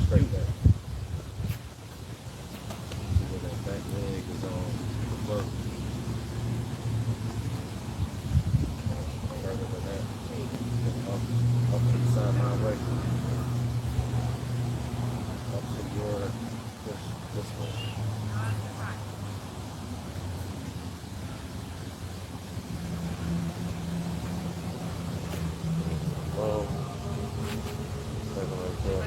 Straight back. See where that back leg is on the work. Further than that. Up to the sideline way. Up to your push this way. Well, second right there.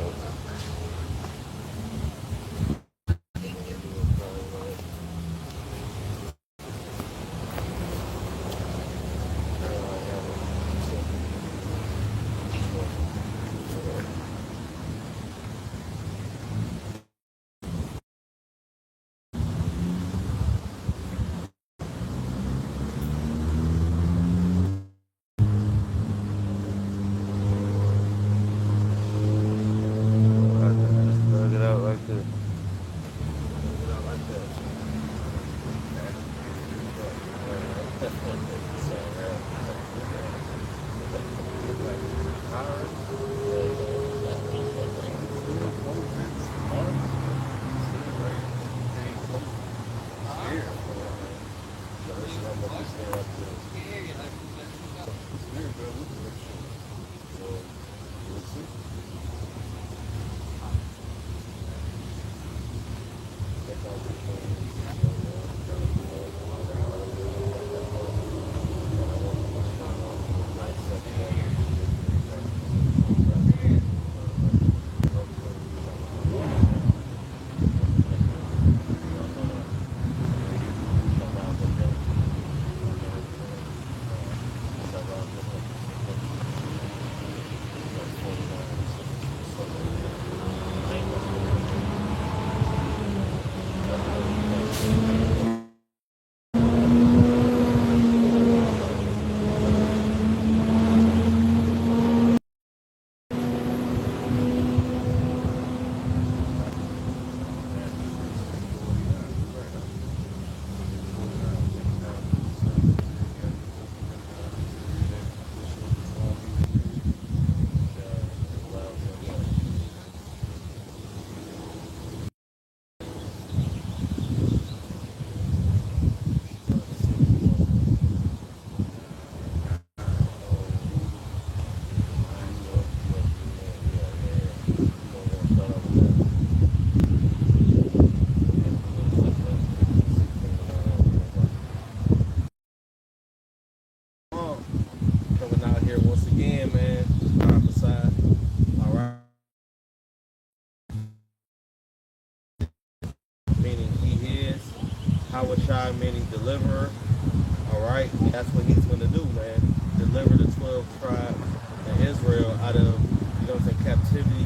Just it out like this. It out like that. Coming out here once again, man. Prophesy. All right. Meaning he is. Hawashai meaning deliverer. All right. That's what he's going to do, man. Deliver the 12 tribes of Israel out of, captivity.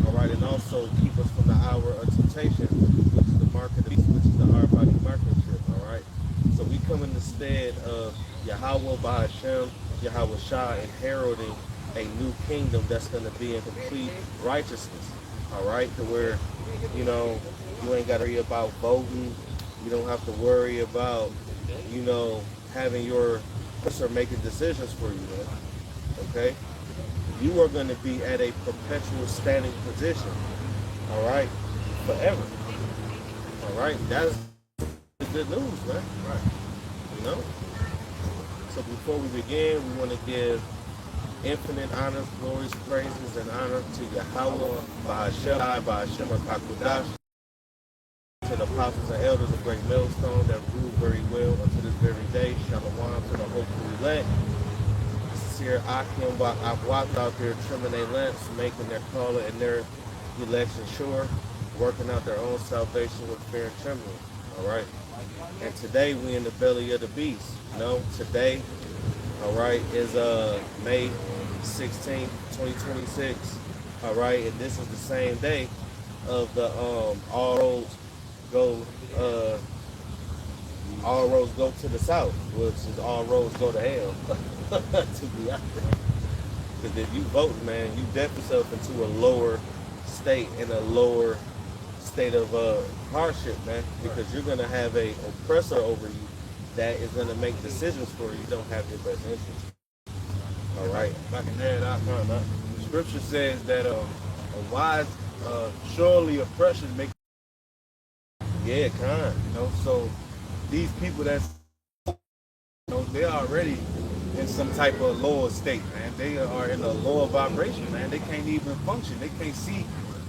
All right. And also keep us from the hour of temptation, which is the mark of the beast, which is the Arbani markmanship. All right. So we come in the stead of Yahweh Bahashem, Yahweh Shah, and heralding a new kingdom that's going to be in complete righteousness. All right, to where, you ain't got to worry about voting. You don't have to worry about, having your professor making decisions for you, man. Okay? You are going to be at a perpetual standing position. All right? Forever. All right? That's the good news, man. Right. You know? So before we begin, we want to give infinite honors, glories, praises, and honor to Yahweh, Bahashem, Bahashem HaKadosh, to the apostles and elders of Great Millstone that rule very well unto this very day. Shalom to the hopeful elect. This is here Akim. I've walked out there trimming their lamps, making their calling and their election sure, working out their own salvation with fear and trembling. All right. And today we in the belly of the beast. Today, all right, is May 16th, 2026. All right, and this is the same day of the all roads go to the south, which is all roads go to hell. To be honest, because if you vote, man, you dip yourself into a lower state and a lower state of hardship, man, because you're gonna have a oppressor over you that is gonna make decisions for you. You don't have your best interest. All right. If I can add out, the scripture says that why surely oppression make, yeah, kind, you know. So these people that's, you know, they're already in some type of lower state, man. They are in a lower vibration, man. They can't even function. They can't see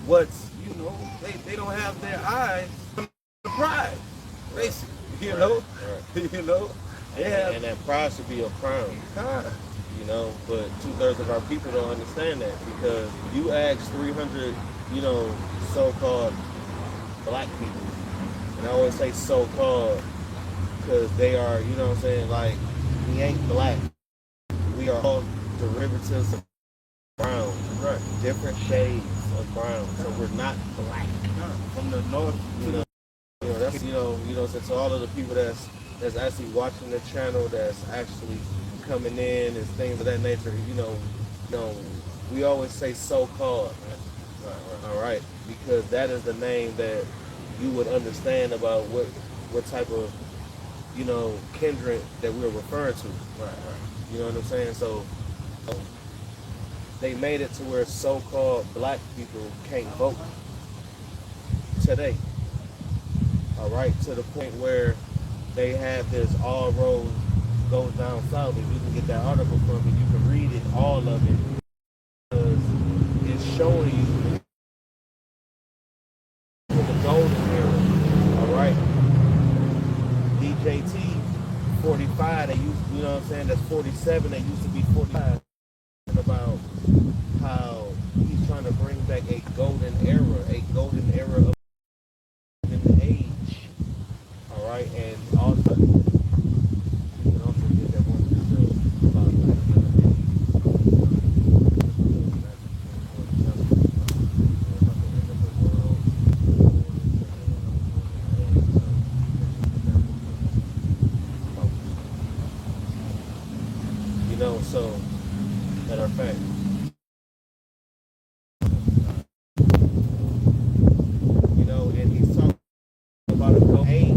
what's, you know, they don't have their eyes on the prize, basically, you know. Right. You know, and that prize should be a crown. You know, but 2/3 of our people don't understand that, because you ask 300, you know, so-called black people, and I always say so-called because they are, you know what I'm saying, like, we ain't black. We are all derivatives of brown, right? Different shades of brown, so we're not black. From the north, you know, that's, so all of the people that's actually watching the channel, that's actually coming in and things of that nature, you know, we always say so-called, all right, because that is the name that you would understand about what type of, you know, kindred that we're referring to, right. You know what I'm saying? So they made it to where so-called black people can't vote today, all right, to the point where they have this all road goes down south. If you can get that article from me, you can read it, all of it, because it's showing you the golden era, all right? DJT 45, they used, you know what I'm saying, that's 47, they used to be 45, and about how he's trying to bring back a golden era of golden age, all right? And also, you can also get that one about you know, so matter of fact, you know, and he's talking about a golden age,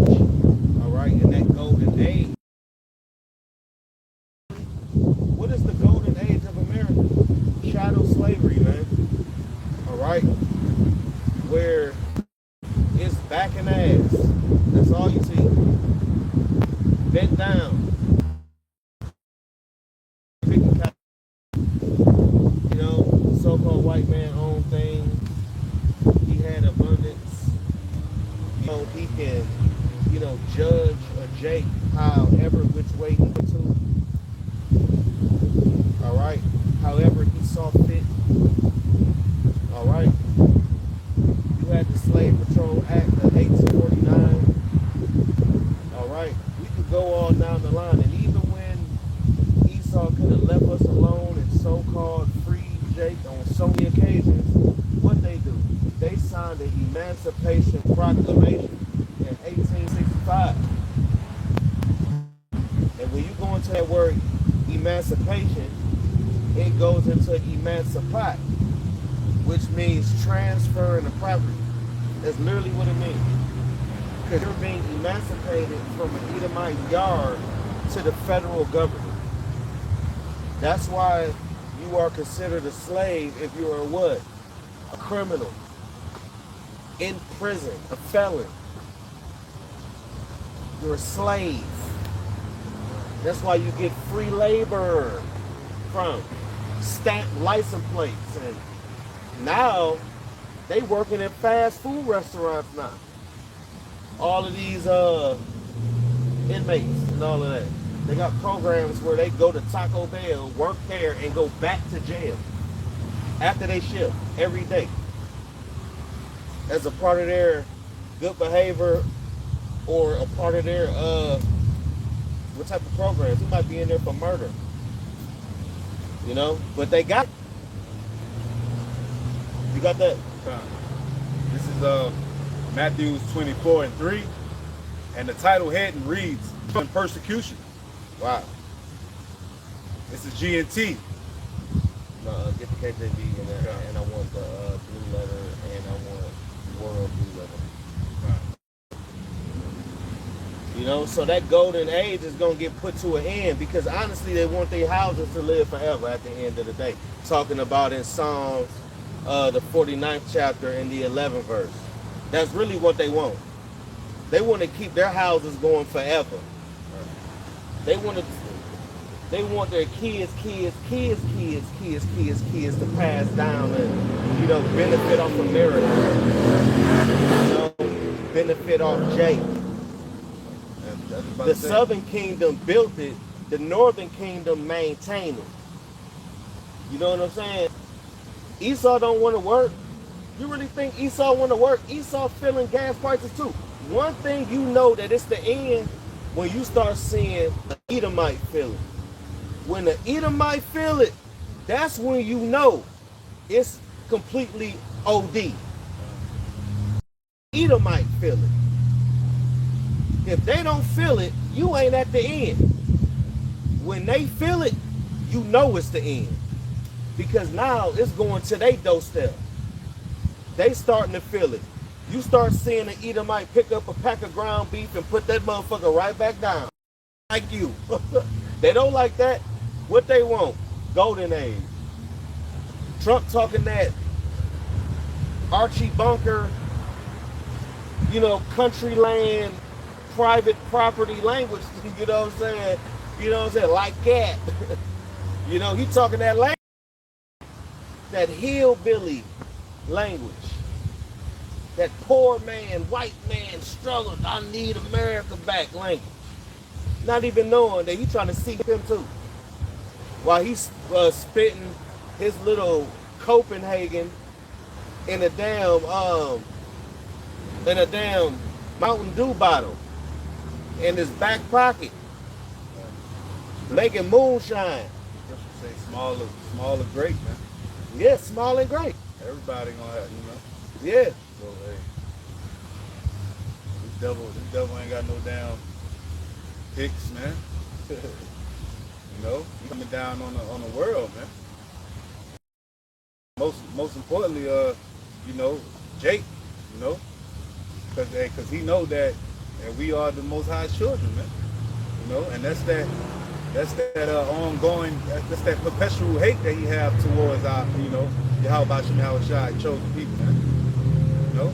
all right, and that golden age. What is the golden age of America? Chattel slavery, man. All right, where it's back and ass. That's all you see. Bent down. You know, so-called white man owned thing. He had abundance. You know, he can, you know, judge a Jake however which way he went to. All right. However he saw fit. All right. You had the Slave Patrol Act of 1849. All right. We could go all down the line, and even when Esau could have left us alone and so-called freed Jake on so many occasions, what they do? They signed the Emancipation Proclamation in 1865. And when you go into that word emancipation, it goes into emancipate, which means transferring the property. That's literally what it means. Because you're being emancipated from an Edomite yard to the federal government. That's why you are considered a slave if you're a what? A criminal. In prison. A felon. You're a slave. That's why you get free labor from stamped license plates. And now they working in fast food restaurants now. All of these inmates and all of that. They got programs where they go to Taco Bell, work there, and go back to jail after they shift every day as a part of their good behavior or a part of their what type of programs. He might be in there for murder, you know, but they got. You got that? This is Matthew 24:3, and the title heading reads "From Persecution." Wow. This is GNT. No, get the KJV in there, and I want the blue letter, and I want world blue letter. You know, so that golden age is going to get put to an end, because honestly they want their houses to live forever at the end of the day. Talking about in Psalms the 49th chapter and the 11th verse. That's really what they want. They want to keep their houses going forever. They want to. They want their kids to pass down and, you know, benefit off America. You know, benefit off Jake. The Southern Kingdom built it. The Northern Kingdom maintained it. You know what I'm saying? Esau don't want to work. You really think Esau want to work? Esau feeling gas prices too. One thing you know that it's the end when you start seeing the Edomite feel it. When the Edomite feel it, that's when you know it's completely OD. Edomite feel it. If they don't feel it, you ain't at the end. When they feel it, you know it's the end. Because now it's going to their doorstep. They starting to feel it. You start seeing an Edomite pick up a pack of ground beef and put that motherfucker right back down. Like you. They don't like that. What they want? Golden age. Trump talking that Archie Bunker, you know, country land, private property language, you know what I'm saying? You know what I'm saying? Like that. You know, he talking that language. That hillbilly language. That poor man, white man struggled, I need America back language. Not even knowing that he trying to seek him too. While he's spitting his little Copenhagen in a damn Mountain Dew bottle in his back pocket, making moonshine. Say small or great, man. Yeah, small and great. Everybody gonna have, you know. Yeah. So hey, this devil ain't got no damn picks, man. You know, he's coming down on the world, man. Most importantly, you know, Jake, you know, because he know that we are the Most High children, man. You know, and that's that ongoing, that's that perpetual hate that he have towards our, you know, Yahweh Shai chosen people, man. You know,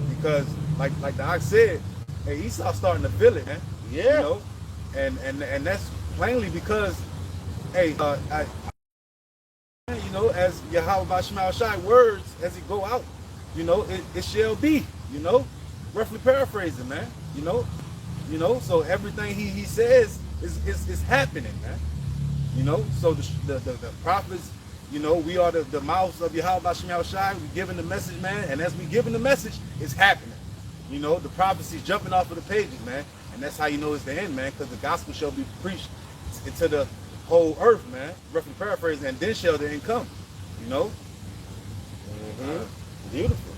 because like the Ox said, hey, Esau starting to feel it, man. Yeah. You know, and that's plainly because, hey, you know, as Yahweh Shai words as it go out, you know, it shall be, you know, roughly paraphrasing, man. You know, so everything he says is happening, man. You know, so the prophets, you know, we are the mouths of Yahweh Shai. We giving the message, man, and as we giving the message, it's happening. You know, the prophecy's jumping off of the pages, man, and that's how you know it's the end, man, because the gospel shall be preached into the whole earth, man, roughly paraphrasing, and then shall the end come. You know. Beautiful.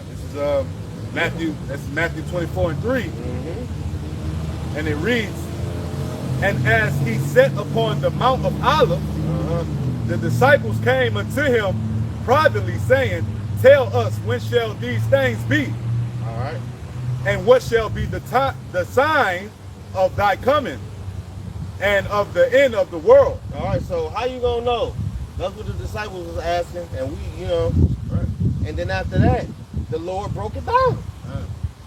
This is Matthew. That's Matthew 24:3, and it reads, "And as he sat upon the Mount of Olives, the disciples came unto him privately, saying, Tell us, when shall these things be? All right. And what shall be the sign of thy coming and of the end of the world?" All right. So how you gonna know? That's what the disciples was asking, and we, you know, Right. and then after that, the Lord broke it down.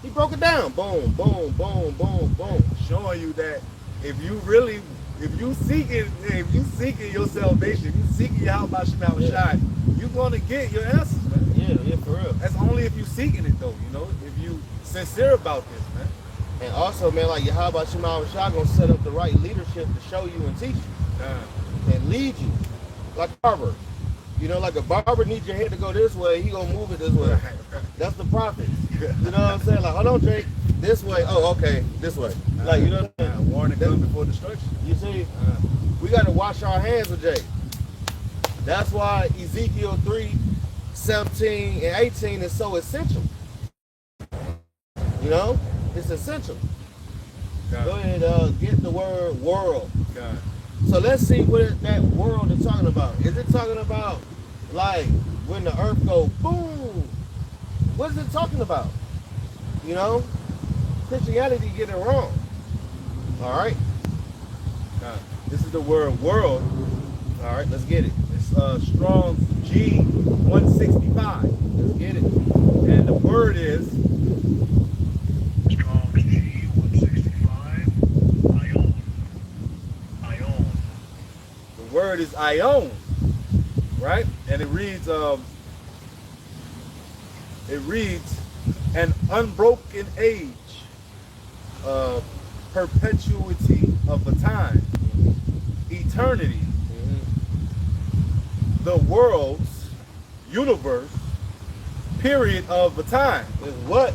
He broke it down. Boom, boom, boom, boom, boom. Showing you that if you seeking your salvation, if you seeking Yahweh Shai, you're gonna get your answers, man. Yeah, for real. That's only if you seeking it, though. You know, if you sincere about this, man. And also, man, like Yahweh Shai gonna set up the right leadership to show you and teach you and lead you, like a barber. You know, like a barber needs your head to go this way, he gonna move it this way. That's the prophet. You know what I'm saying? Like, hold on, Jake, this way. Oh, okay, this way. Like, you know what I'm saying? Warning comes before destruction. You see, we got to wash our hands with Jake. That's why Ezekiel 3:17 and 18 is so essential. You know, it's essential. Go ahead, get the word world. So let's see what that world is talking about. Is it talking about like when the earth goes boom? What is it talking about? You know, Christianity get it wrong. All right. This is the word world. All right, let's get it. It's Strong's G165. Let's get it. And the word is Strong's G165. Ion. the word is ion, right? And it reads an unbroken age, perpetuity of a time, eternity, the world's universe, period of a time. Is what?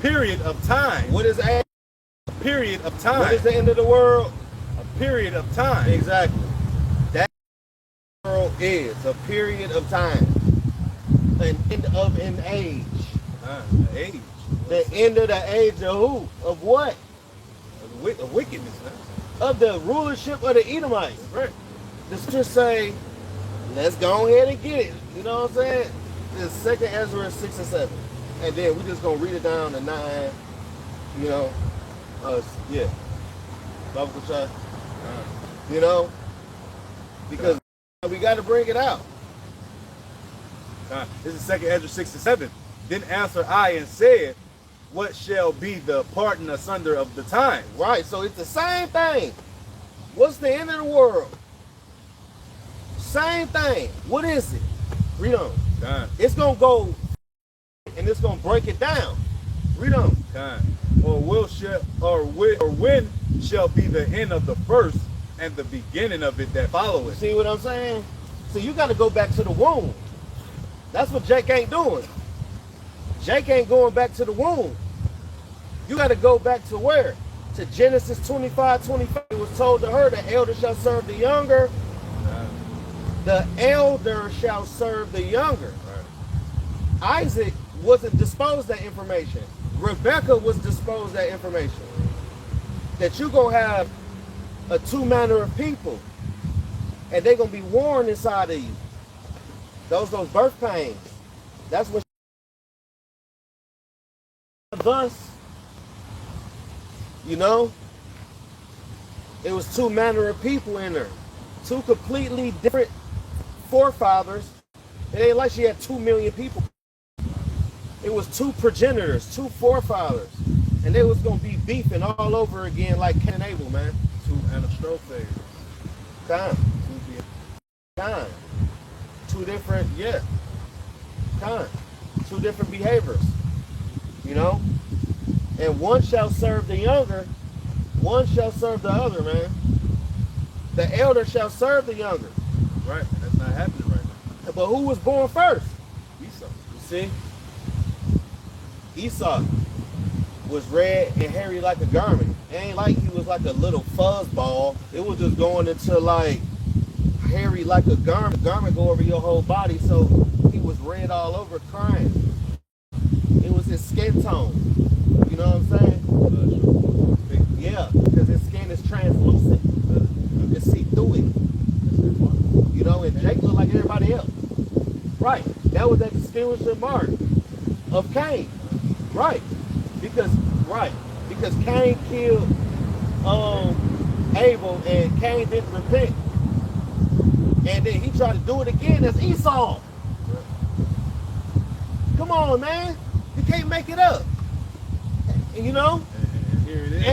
Period of time. What is a? Period of time. What is the end of the world? A period of time. Exactly. That world is a period of time. An end of an age. Age. The end of the age of who? Of what? Of wickedness, man. Of the rulership of the Edomites. Right. Let's just say, let's go ahead and get it. You know what I'm saying? It's 2nd Ezra 6 and 7. And then we just gonna read it down to 9. You know? Yeah. Bible shot. You know? Because we gotta bring it out. This is 2nd Ezra 6 and 7. Then answered I and said, what shall be the parting asunder of the time? Right, so it's the same thing. What's the end of the world? Same thing. What is it? Read on. It's gonna go and it's gonna break it down. Read on. Or when shall be the end of the first and the beginning of it that followeth? See what I'm saying? So you gotta go back to the womb. That's what Jake ain't doing. Jake ain't going back to the womb. You gotta go back to where? To Genesis 25:25. It was told to her, the elder shall serve the younger. The elder shall serve the younger. Right. Isaac wasn't disposed that information. Rebecca was disposed that information. That you're gonna have a two manner of people, and they're gonna be warned inside of you. Those birth pains. That's what. Thus, you know, it was two manner of people in her, two completely different forefathers. It ain't like she had 2 million people. It was two progenitors, two forefathers, and they was gonna be beefing all over again like Cain and Abel, man. Two anastrophes. Time. Two different, two different behaviors, you know? And one shall serve the younger, one shall serve the other, man. The elder shall serve the younger. Right, that's not happening right now. But who was born first? Esau. You see? Esau was red and hairy like a garment. It ain't like he was like a little fuzzball. It was just going into like hairy like a garment. Garment go over your whole body, so he was red all over crying. It was his skin tone. You know what I'm saying? Yeah, because his skin is translucent. You can see through it. You know, and Jake looked like everybody else. Right. That was that distinguishing mark of Cain. Right. Because Cain killed Abel and Cain didn't repent. And then he tried to do it again as Esau. Come on, man. You can't make it up. And you know? And here it is.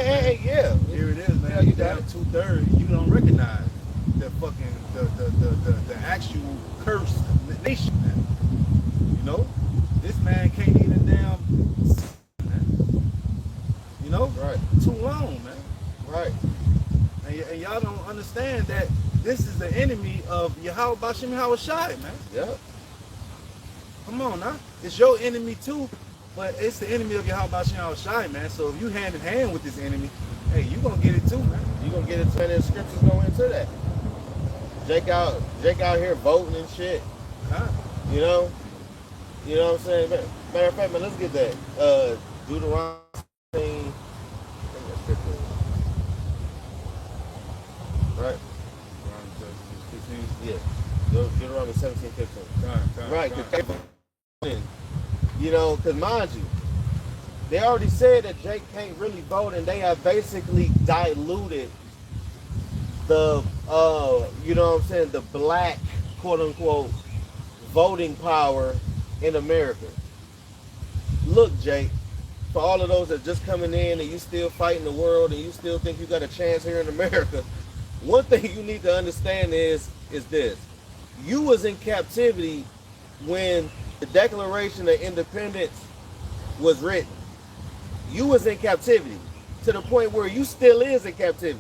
Yeah. Here it is, man. Yeah, You you got down it. 2/3. You don't recognize the fucking the actual cursed nation, man. You know? This man can't even damn, man. You know? Right. Too long, man. Right. And y'all don't understand that this is the enemy of Yahweh Bashem Hawashai, man. Yeah. Come on, now. It's your enemy too, but it's the enemy of Yahweh Bashem Hawashai, man. So if you hand in hand with this enemy, hey, you gonna get it too, man. You're gonna get it to, and the scriptures go into that. Jake out here voting and shit. Huh? You know what I'm saying? Matter of fact, man, let's get that. Deuteronomy 15. Right? Yeah. Deuteronomy 17:15. Right. You know, because mind you, they already said that Jake can't really vote, and they have basically diluted the, you know what I'm saying, the black quote unquote voting power in America. Look, Jake, for all of those that just coming in and you still fighting the world and you still think you got a chance here in America, one thing you need to understand is this. You was in captivity when the Declaration of Independence was written. You was in captivity to the point where you still is in captivity.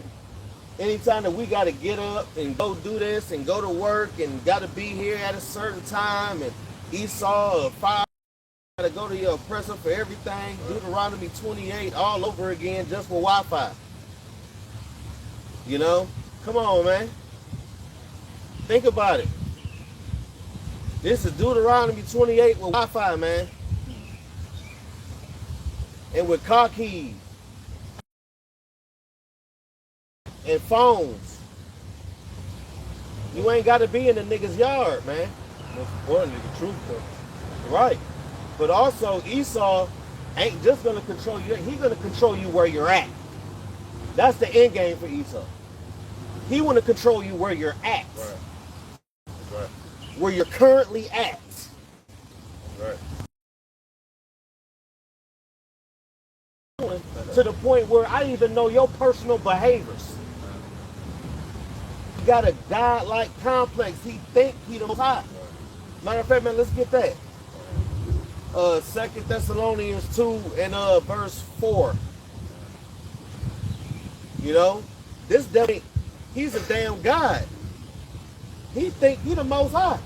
Anytime that we got to get up and go do this and go to work and got to be here at a certain time, and Esau or fire got to go to your oppressor for everything, Deuteronomy 28 all over again just for Wi-Fi. You know? Come on, man. Think about it. This is Deuteronomy 28 with Wi-Fi, man. And with car keys. And phones. You ain't got to be in the nigga's yard, man. Most importantly, the truth, though. Right. But also, Esau ain't just going to control you. He's going to control you where you're at. That's the end game for Esau. He want to control you where you're at. Right. Right. Where you're currently at. Right. To the point where I even know your personal behaviors. You got a God-like complex. He think he the most high. Matter of fact, man, let's get that. 2 Thessalonians 2 and verse 4. You know, this devil, he's a damn God. He think he the most high.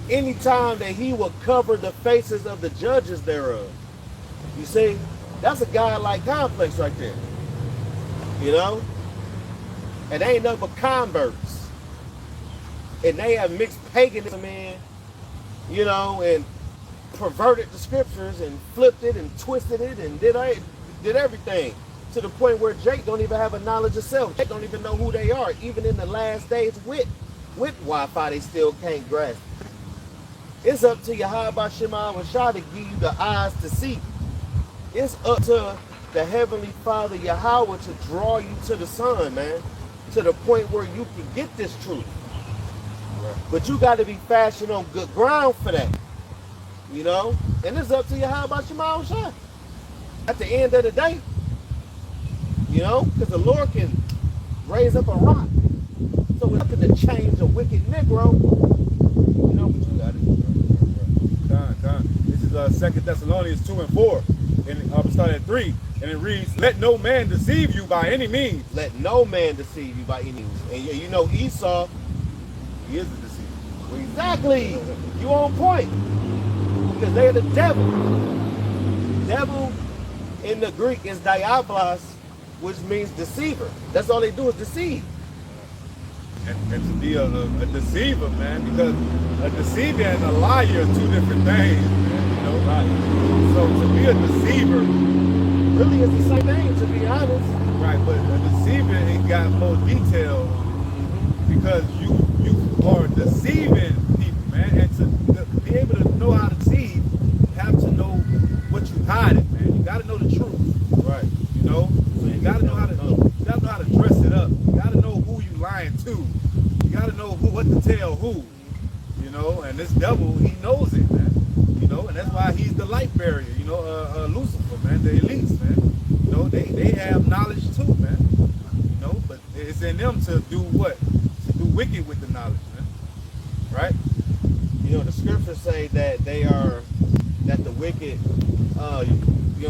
Anytime that he will cover the faces of the judges thereof. You see, that's a God-like complex right there. You know? And they ain't nothing but converts. And they have mixed paganism in, you know, and perverted the scriptures and flipped it and twisted it and did everything. To the point where Jake don't even have a knowledge of self. Jake don't even know who they are. Even in the last days with Wi-Fi, they still can't grasp. It's up to Yahweh Shema Rashah to give you the eyes to see. It's up to the Heavenly Father Yahweh to draw you to the Son, man. To the point where you can get this truth. But you got to be fashioned on good ground for that. You know? And it's up to Yahweh Shema Rashah. At the end of the day, you know, because the Lord can raise up a rock. So it's nothing to change a wicked Negro. You know, but you got it. Con. This is 2 Thessalonians 2 and 4. And I'll start at 3. And it reads, let no man deceive you by any means. Let no man deceive you by any means. And you know Esau, He is the deceiver. well, exactly. You on point. Because they're the devil. Devil in the Greek is diabolos, which means deceiver. That's all they do is deceive. And to be a deceiver, man, because a deceiver and a liar are two different things, man, you know? Right. So to be a deceiver, Really, it's the same thing, to be honest. right, but a deceiver, it got more detail because you are deceiving people, man, and to be able to know how to deceive, you have to know what you hiding, man. You got to know the truth, Right. you know? So you got to know how to dress it up. You got to know who you lying to. You got to know what to tell who, you know? And this devil, he knows it, man. You know, and that's why he's the light barrier, you know, Lucifer, man, the elites, man. You know, they have knowledge too, man. You know, but it's in them to do what? To do wicked with the knowledge, man. Right? You know, the scriptures say that that the wicked, you know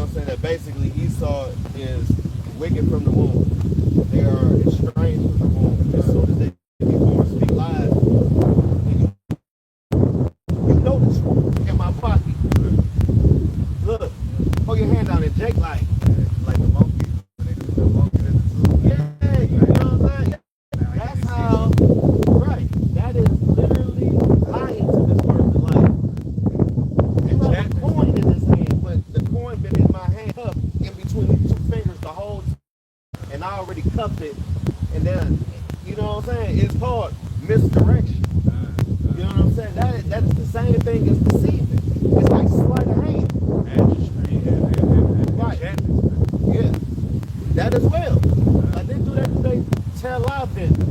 what I'm saying, that basically Esau is wicked from the womb. They are estranged from the womb. As soon as they be born, speak lies. You know the truth in my pocket. Look, hold your hand down and Jake like the monkey, when they do the monkey at the zoo. yeah, you know what I'm saying? That's how, right, that is literally lying to this person. Like, you have a coin in his hand, but the coin been in my hand up in between these two fingers the whole time, and I already cupped it, and then, you know what I'm saying? It's called misdirection. You know what I'm saying? That is the same thing as deceiving. It's like sleight of hand. Right. Yeah. That as well. Like they do that, they tell live vendors.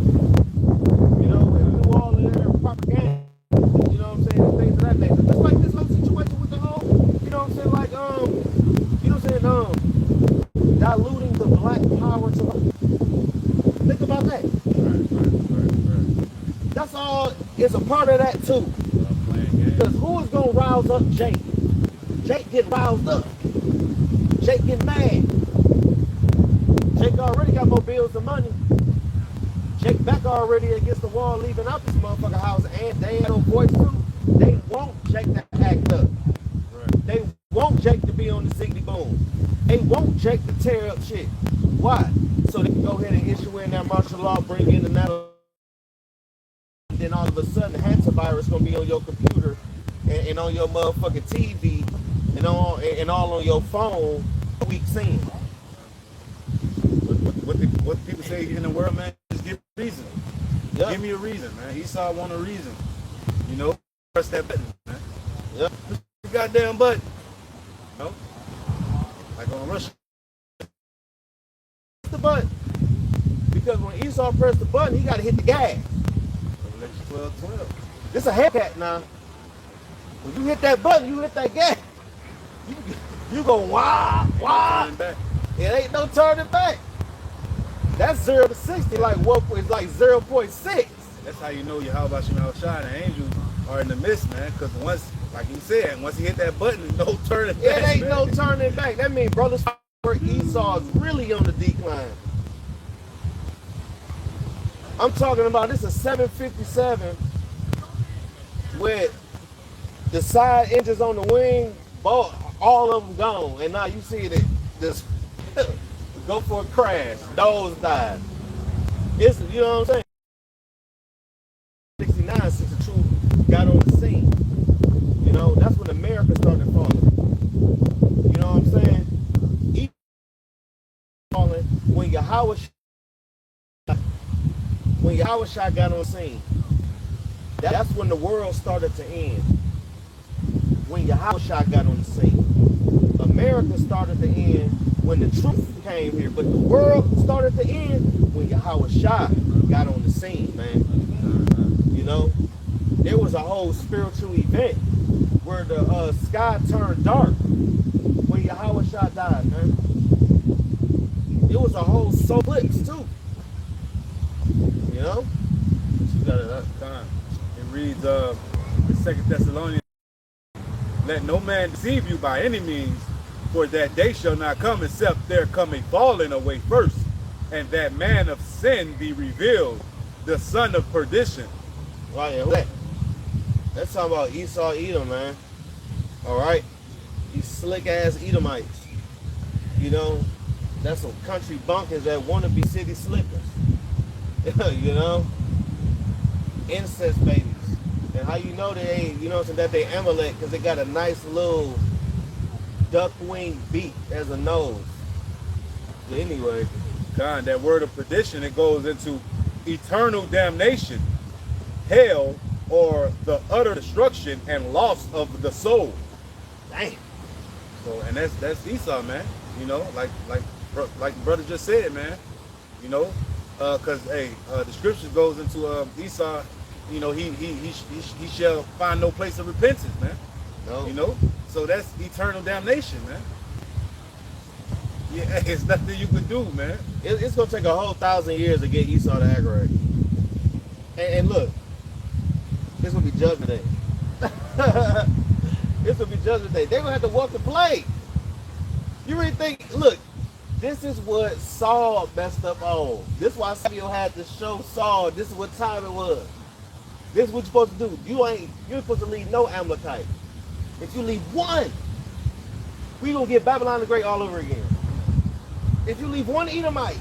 You know, and do all of diluting the black power to. Think about that. Right. That's all. It's a part of that too. Playing games. Because who is gonna rouse up Jake? Jake getting roused up. Jake getting mad. Jake already got more bills than money. Jake back already against the wall, leaving out this motherfucker house, and they ain't no voice too. They want Jake to act up. Right. They want Jake to be on the ziggity boom. They want Jake to tear up shit. Why? So they can go ahead and issue in that martial law, bring in another. Then all of a sudden, hantavirus gonna be on your computer and on your motherfucking TV and all on your phone. Weeks in. What people say in the world, man, just give a reason. Yep. Give me a reason, man. Esau want a reason. You know, press that button, man. Yep. Push the goddamn button. You know? Like on Russia. The button. Because when Esau pressed the button, he got to hit the gas. Revelation 12:12. This a Hellcat now. When you hit that button, you hit that gas. You go wah. Turning back. It ain't no turning back. That's 0 to 60 like what? It's like 0.6. That's how you know Yahweh Shemel Shai and the angels are in the midst, man. Because once, like you said, once he hit that button, no turning back. It ain't man. no turning back. That means brothers where Esau is really on the decline. I'm talking about this is 757 with the side engines on the wing, both all of them gone, and now you see that this go for a crash, nose dive. It's, you know what I'm saying? 69 since the truth got on the scene. You know, that's when America started falling. You know what I'm saying? Falling when Yahweh Shai got on the scene. That's when the world started to end. When Yahweh Shai got on the scene. America started to end when the truth came here, but the world started to end when Yahweh Shai got on the scene, man. You know, there was a whole spiritual event where the sky turned dark when Yahweh Shai died, man. It was a whole eclipse too. You know? You got it time. It reads in 2 Thessalonians, let no man deceive you by any means, for that day shall not come except there come a falling away first, and that man of sin be revealed, the son of perdition. Right, and let's talk about Esau Edom, man. Alright? These slick ass Edomites. You know, that's some country bunkers that wanna be city slickers. You know? Incest babies. And how you know they ain't, you know what I'm saying, that they Amalek, because they got a nice little duck wing beak as a nose. But anyway. God, that word of perdition, it goes into eternal damnation, hell, or the utter destruction and loss of the soul. Damn. So, and that's Esau, man. You know, like brother just said, man. You know, because the scripture goes into Esau. You know, he shall find no place of repentance, man. No. You know, so that's eternal damnation, man. Yeah, it's nothing you can do, man. It's gonna take a whole 1,000 years to get Esau to act right. And look, this will be judgment day. This will be judgment day. They're gonna have to walk the play. You really think? Look, this is what Saul messed up on. This is why Samuel had to show Saul. This is what time it was. This is what you're supposed to do. You're supposed to leave no Amalekite. If you leave one, we gonna get Babylon the Great all over again. If you leave one Edomite,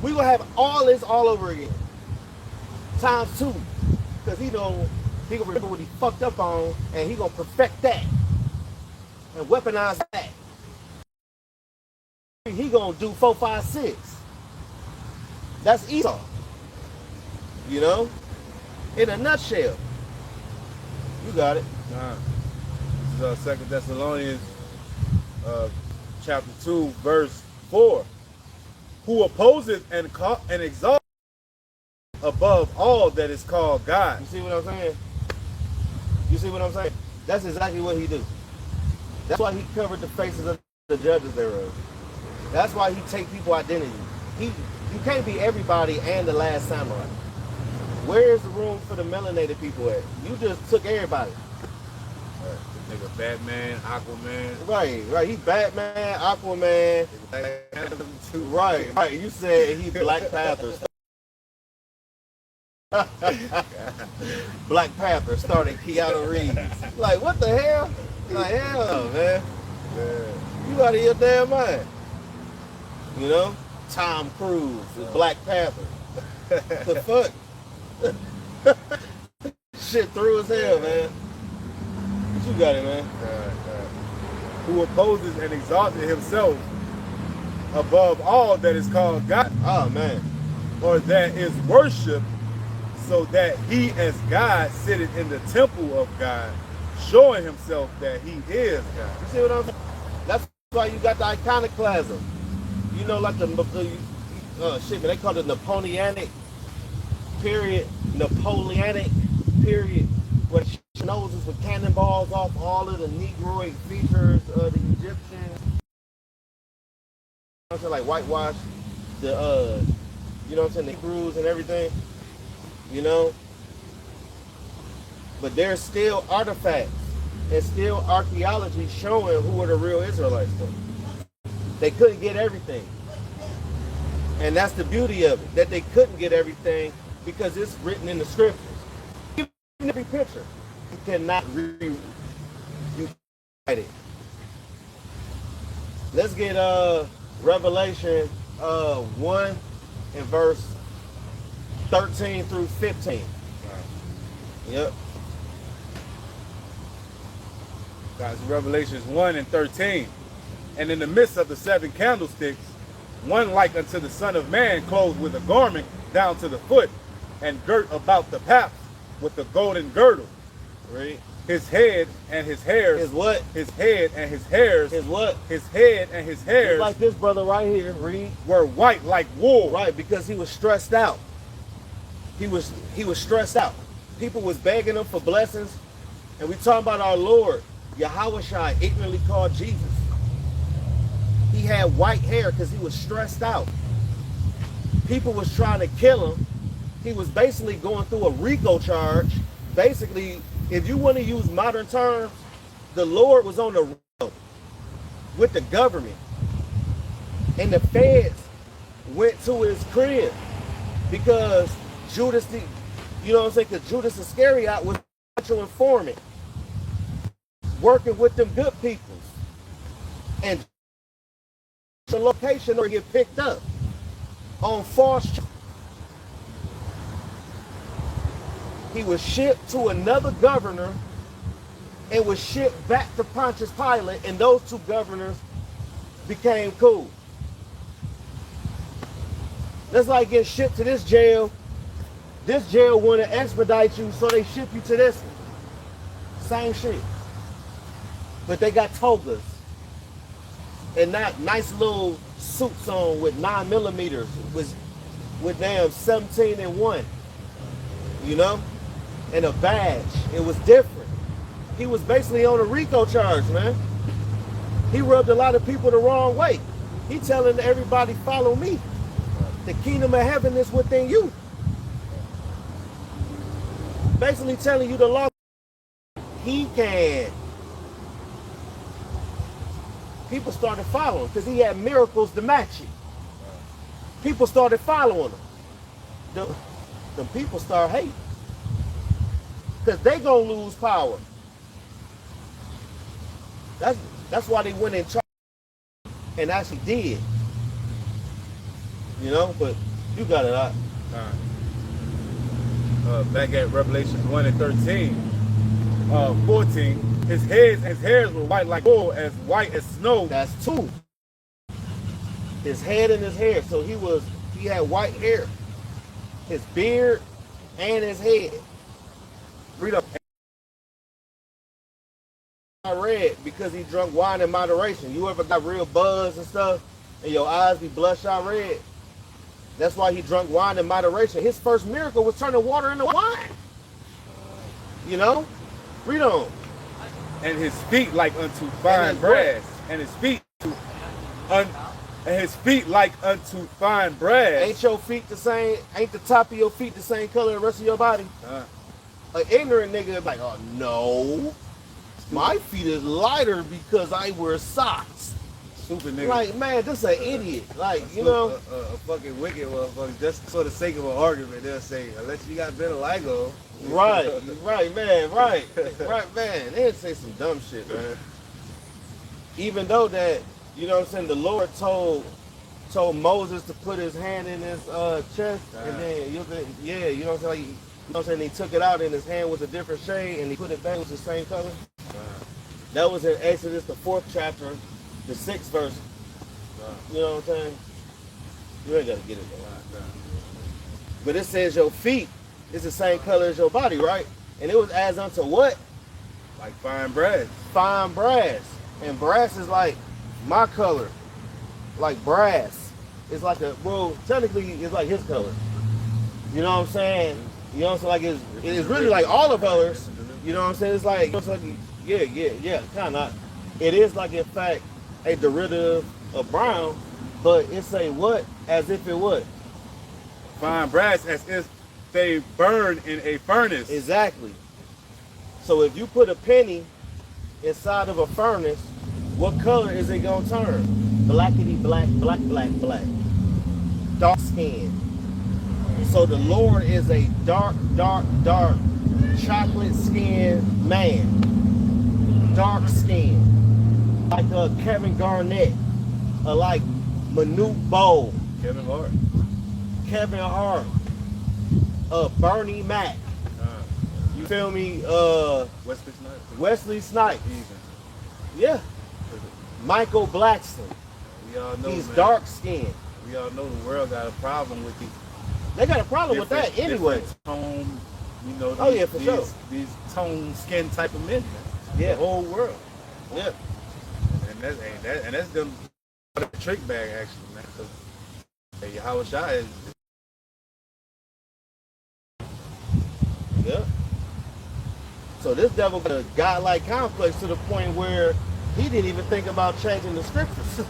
we gonna have all this all over again. Times 2. Because he gonna remember what he fucked up on, and he gonna perfect that. And weaponize that. He gonna do 4, 5, 6. That's Esau. You know? In a nutshell. You got it. This is 2 Thessalonians chapter 2, verse 4. Who opposes and exalts above all that is called God. You see what I'm saying? You see what I'm saying? That's exactly what he do. That's why he covered the faces of the judges thereof. That's why he take people identity. You can't be everybody and the last samurai. Where is the room for the melanated people at? You just took everybody. This nigga Batman, Aquaman. Right. He's Batman, Aquaman. Right. You said he Black Panther. Black Panther started Keanu Reeves. Like, what the hell? Like, hell no, man. You out of your damn mind. You know? Tom Cruise is Black Panther. The fuck? Shit through as hell, man. What you got it, man? Who opposes and exalted himself above all that is called God, Oh, man. or that is worship, so that he as God sitteth in the temple of God, showing himself that he is God. You see what I'm saying? That's why you got the iconoclasm. You know, like shit, man, they call it Napoleonic period, where noses with cannonballs off all of the Negroid features of the Egyptians. I'm saying, like whitewash the you know what I'm saying, the Hebrews and everything. You know? But there's still artifacts and still archaeology showing who were the real Israelites though. They couldn't get everything. And that's the beauty of it, that they couldn't get everything because it's written in the scriptures. Even every picture, you cannot rewrite it. Let's get Revelation 1 and verse 13 through 15. Yep. Guys, Revelations 1 and 13. And in the midst of the 7 candlesticks, one like unto the Son of Man, clothed with a garment down to the foot, and girt about the paps with the golden girdle. Right. His head and his hairs. His what? His head and his hairs. His what? His head and his hairs Like this brother right here, read. were white like wool. Right, because he was stressed out. He was stressed out. People was begging him for blessings. And we talking about our Lord, Yahushua, ignorantly called Jesus. He had white hair because he was stressed out. People was trying to kill him. He was basically going through a RICO charge. Basically, if you want to use modern terms, the Lord was on the road with the government. And the feds went to his crib because Judas, you know what I'm saying? Because Judas Iscariot was a special informant, working with them good people. And the location or get picked up on false charges. He was shipped to another governor and was shipped back to Pontius Pilate, and those two governors became cool. That's like getting shipped to this jail. This jail want to expedite you, so they ship you to this one. Same shit. But they got togas and not nice little suits on with 9mm with damn 17 and 1, you know, and a badge. It was different. He was basically on a RICO charge, man. He rubbed a lot of people the wrong way. He telling everybody, follow me. The kingdom of heaven is within you. Basically telling you the law. He can. People started following because he had miracles to match it. People started following him. The people start hating because they gonna lose power. That's why they went in charge and actually did. You know, but you got it out. Back at Revelation 1 and 13, 14. His hairs were white like wool, as white as snow. That's 2. His head and his hair. So he had white hair. His beard and his head. Read up. I read because he drunk wine in moderation. You ever got real buzz and stuff and your eyes be bloodshot red? That's why he drunk wine in moderation. His first miracle was turning water into wine. You know? Read on. And his feet like unto fine brass, and his feet and his feet like unto fine brass. Ain't your feet the same? Ain't the top of your feet the same color as the rest of your body? An ignorant nigga is like, oh no, my feet is lighter because I wear socks. Stupid nigga. Like, man, this an idiot. Like, you know, a fucking wicked motherfucker. Just for the sake of an argument, they'll say, unless you got better Lego. right, man. They didn't say some dumb shit, man. Even though that, you know what I'm saying, the Lord told Moses to put his hand in his chest, and then you know what I'm saying, like, you know what I'm saying, he took it out and his hand was a different shade, and he put it back, it was the same color. That was in Exodus, the 4th chapter, the 6th verse. You know what I'm saying? You ain't gotta get it though. But it says your feet is the same color as your body, right? And it was as unto what? Like fine brass. Fine brass. And brass is like my color. Like brass. It's like well, technically it's like his color. You know what I'm saying? You know what I'm saying? Like it's really like all the colors. You know what I'm saying? It's like, yeah, kind of. It is like, in fact, a derivative of brown, but it's a what? As if it would. Fine brass, as if they burn in a furnace. Exactly. So if you put a penny inside of a furnace, what color is it gonna turn? Blackety black, black. Dark skin. So the Lord is a dark chocolate skinned man. Dark skin. Like Kevin Garnett. Or like Manute Bowl. Kevin Hart. Bernie Mac. You feel me? Wesley Snipes. Yeah. Michael Blackson. We all know, He's man. dark skinned. We all know the world got a problem with these. They got a problem with that anyway. Tone, you know. Oh, yeah, for sure. These tone skin type of men. Man. Yeah. The whole world. Yeah. And that's them the trick bag actually, man. Because Yahweh Shai is. Yeah. So this devil got a godlike complex to the point where he didn't even think about changing the scriptures.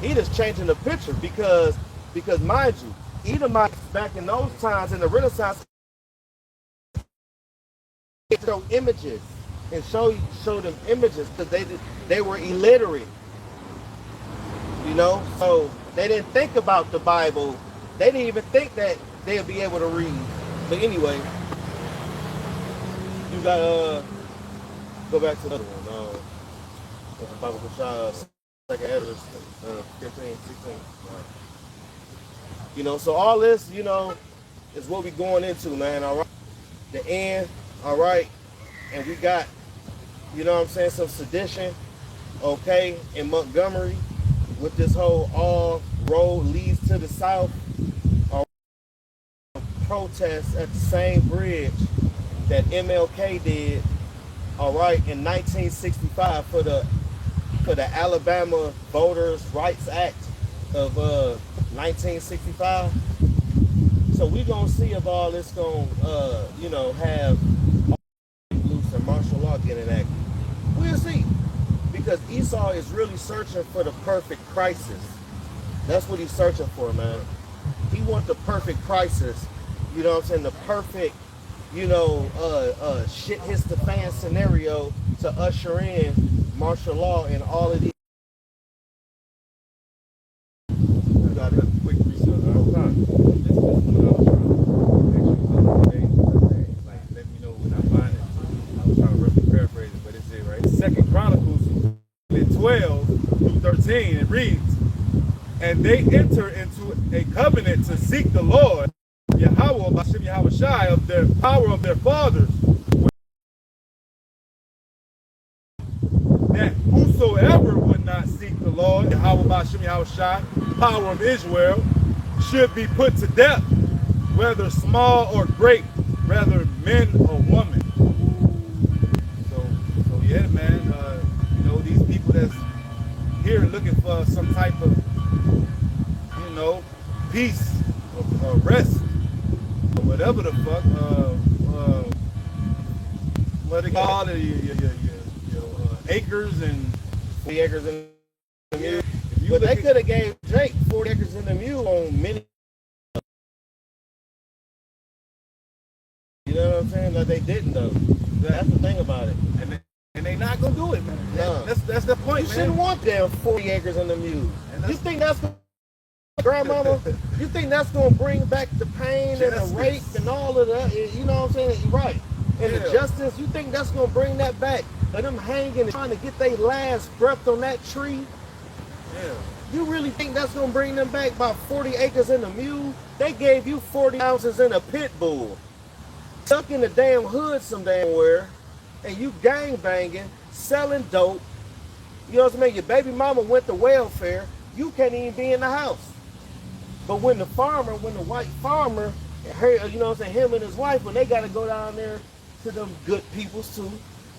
He just changing the picture because mind you, Edomites back in those times in the Renaissance show images and show them images because they were illiterate. You know, so they didn't think about the Bible. They didn't even think that they'd be able to read. But anyway, you gotta go back to the other one. The Bible Kashah, second Ezra, 15, 16. You know, so all this, you know, is what we going into, man. All right, the end. All right, and we got, you know what I'm saying, some sedition, okay, in Montgomery with this whole all road leads to the south. Protests at the same bridge that MLK did, all right, in 1965 for the Alabama Voters Rights Act of 1965. So we gonna see if all this gonna you know, have loose and martial law getting enacted. We'll see, because Esau is really searching for the perfect crisis. That's what he's searching for, man. He wants the perfect crisis. You know what I'm saying? The perfect, you know, shit hits the fan scenario to usher in martial law and all of these. I got a quick research. This is what I was trying to actually like, let me know when I find it. I was trying to roughly paraphrase it, but it's it, right? 2 Chronicles 12 through 13, it reads, and they enter into a covenant to seek the Lord, Yahweh, Bashem Yahweh Shai, of their power of their fathers, that whosoever would not seek the Lord, Yahweh Bashem Yahweh Shai, power of Israel, should be put to death, whether small or great, whether men or women. So yeah, man, you know, these people that's here looking for some type of, you know, peace or rest, or whatever the fuck, what they call it, your acres and The acres in if you But look they at- could have gave Jake 40 acres in the mule on many. You know what I'm saying? Like they didn't though. That's the thing about it. and they not gonna do it, man. No. That's the point, You man. shouldn't want them 40 acres in the mule. And You that's- think that's grandmama? You think that's gonna bring back the pain and Justice. the rape and all of that? You know what I'm saying? You're right. And the Yeah. justice, you think that's gonna bring that back? And them hanging and trying to get their last breath on that tree? Yeah. You really think that's gonna bring them back about 40 acres in a mule? They gave you 40 ounces in a pit bull. Stuck in the damn hood some damn where, and you gang banging, selling dope. You know what I'm saying? Your baby mama went to welfare. You can't even be in the house. But when the white farmer, her, you know what I'm saying, him and his wife, when they got to go down there to them good peoples too,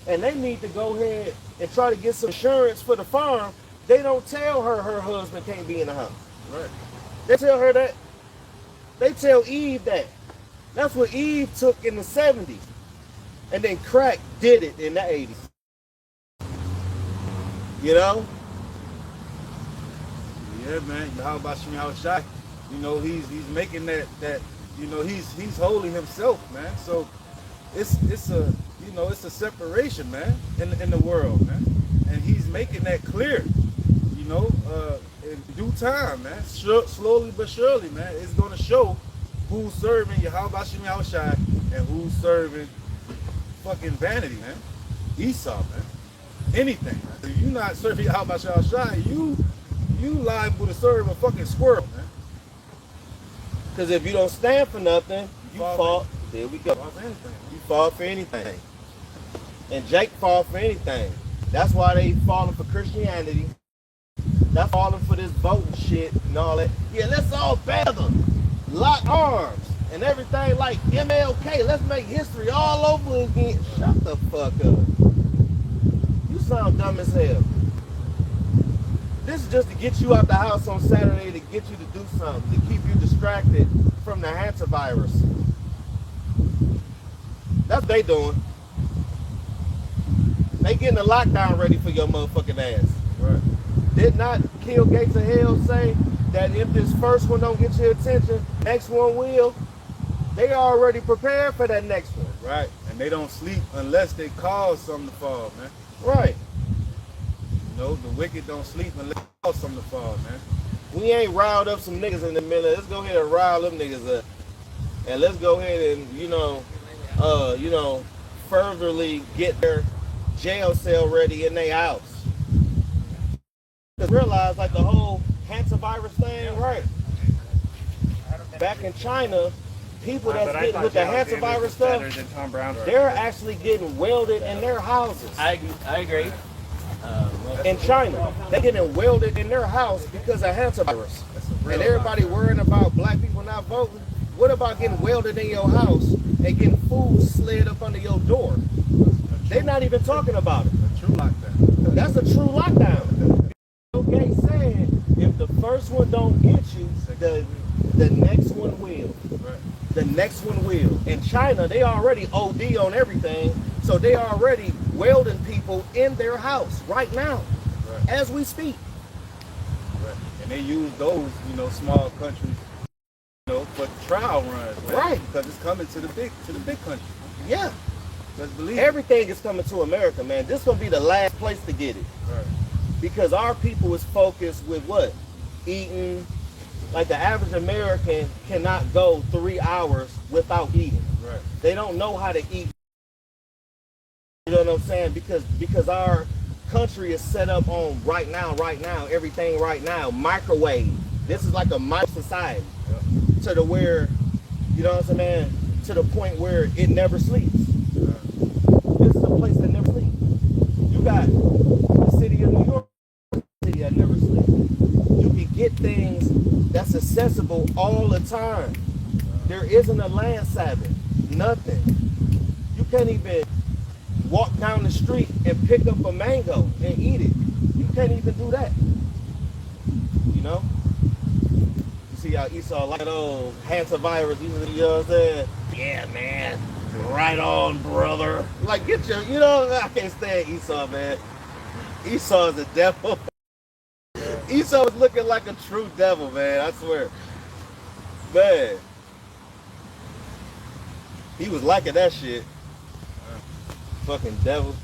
and they need to go ahead and try to get some insurance for the farm, they don't tell her husband can't be in the house. Right. They tell her that. They tell Eve that. That's what Eve took in the 70s. And then crack did it in the 80s. You know? Yeah, man. How about Shmuel Shai? You know, he's making that you know, he's holy himself, man. So it's a you know, it's a separation, man, in the world, man. And he's making that clear, you know, in due time, man. Slowly but surely, man, it's gonna show who's serving Yahweh Shmuel Shai and who's serving fucking vanity, man. Esau, man. Anything. Man. If you're not serving Yahweh Shmuel Shai, you liable to serve a fucking squirrel, man. Because if you don't stand for nothing, you fall. There we go. Fall for anything. You fall for anything. And Jake fall for anything. That's why they falling for Christianity. That's falling for this voting shit and all that. Yeah, let's all battle, lock arms, and everything like MLK. Let's make history all over again. Shut the fuck up. You sound dumb as hell. This is just to get you out the house on Saturday, to get you to do something, to keep you distracted from the hantavirus. That's what they doing. They getting the lockdown ready for your motherfucking ass. Right. Did not Kill Gates of Hell say that if this first one don't get your attention, next one will? They already prepared for that next one. Right. And they don't sleep unless they cause something to fall, man. Right. You know, the wicked don't sleep unless they cause something to fall, man. We ain't riled up some niggas in the middle. Let's go ahead and rile them niggas up. And let's go ahead and, furtherly get their jail cell ready in their house. Because realize, like the whole hantavirus thing, right? Back in China, people that's getting with the hantavirus stuff, Tom Brown. they're actually getting welded in their houses. I agree. In China, they're getting welded in their house because of hantavirus. That's a real And everybody worrying about black people not voting. What about getting welded in your house and getting food slid up under your door? They're not even talking about it. a true lockdown. That's a true lockdown. Okay, saying if the first one don't get you, the next one will. Right. The next one will. In China, they already OD on everything, so they already welding people in their house right now, Right. as we speak. Right. And they use those, you know, small countries, you know, for trial runs, man. Right. Because it's coming to the big country. Yeah, Let's believe it. everything is coming to America, man. This gonna be the last place to get it. Right. Because our people is focused with what? Eating. Like the average American cannot go 3 hours without eating. Right. They don't know how to eat. You know what I'm saying? Because our country is set up on right now, everything right now, microwave. This is like a micro society. Yep. To the where, you know what I'm saying? To the point where it never sleeps. This is a place that never sleeps. You got the city of New York, city that never sleeps. You can get things that's accessible all the time. There isn't a land Sabbath, nothing. You can't even walk down the street and pick up a mango and eat it. You can't even do that. You know? You see how Esau like those hantavirus, you know what I'm saying? Yeah, man. Right on, brother. Like, get your, you know, I can't stand Esau, man. Esau is a devil. Esau was looking like a true devil, man. I swear. Man. He was liking that shit. Fucking devil.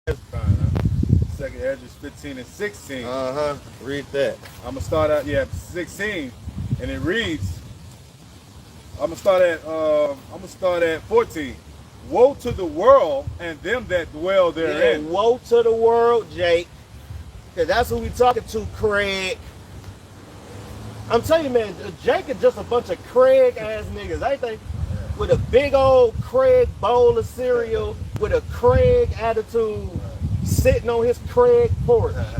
That's fine, huh? Second Esdras 15 and 16. Uh-huh. Read that. I'm gonna start at 16, and it reads. I'm gonna start at 14. Woe to the world and them that dwell Yeah, therein. woe to the world, Jake. Cause that's who we talking to, Craig. I'm telling you, man, Jake is just a bunch of Craig ass niggas, ain't they? With a big old Craig bowl of cereal, with a Craig attitude, sitting on his Craig porch. Right.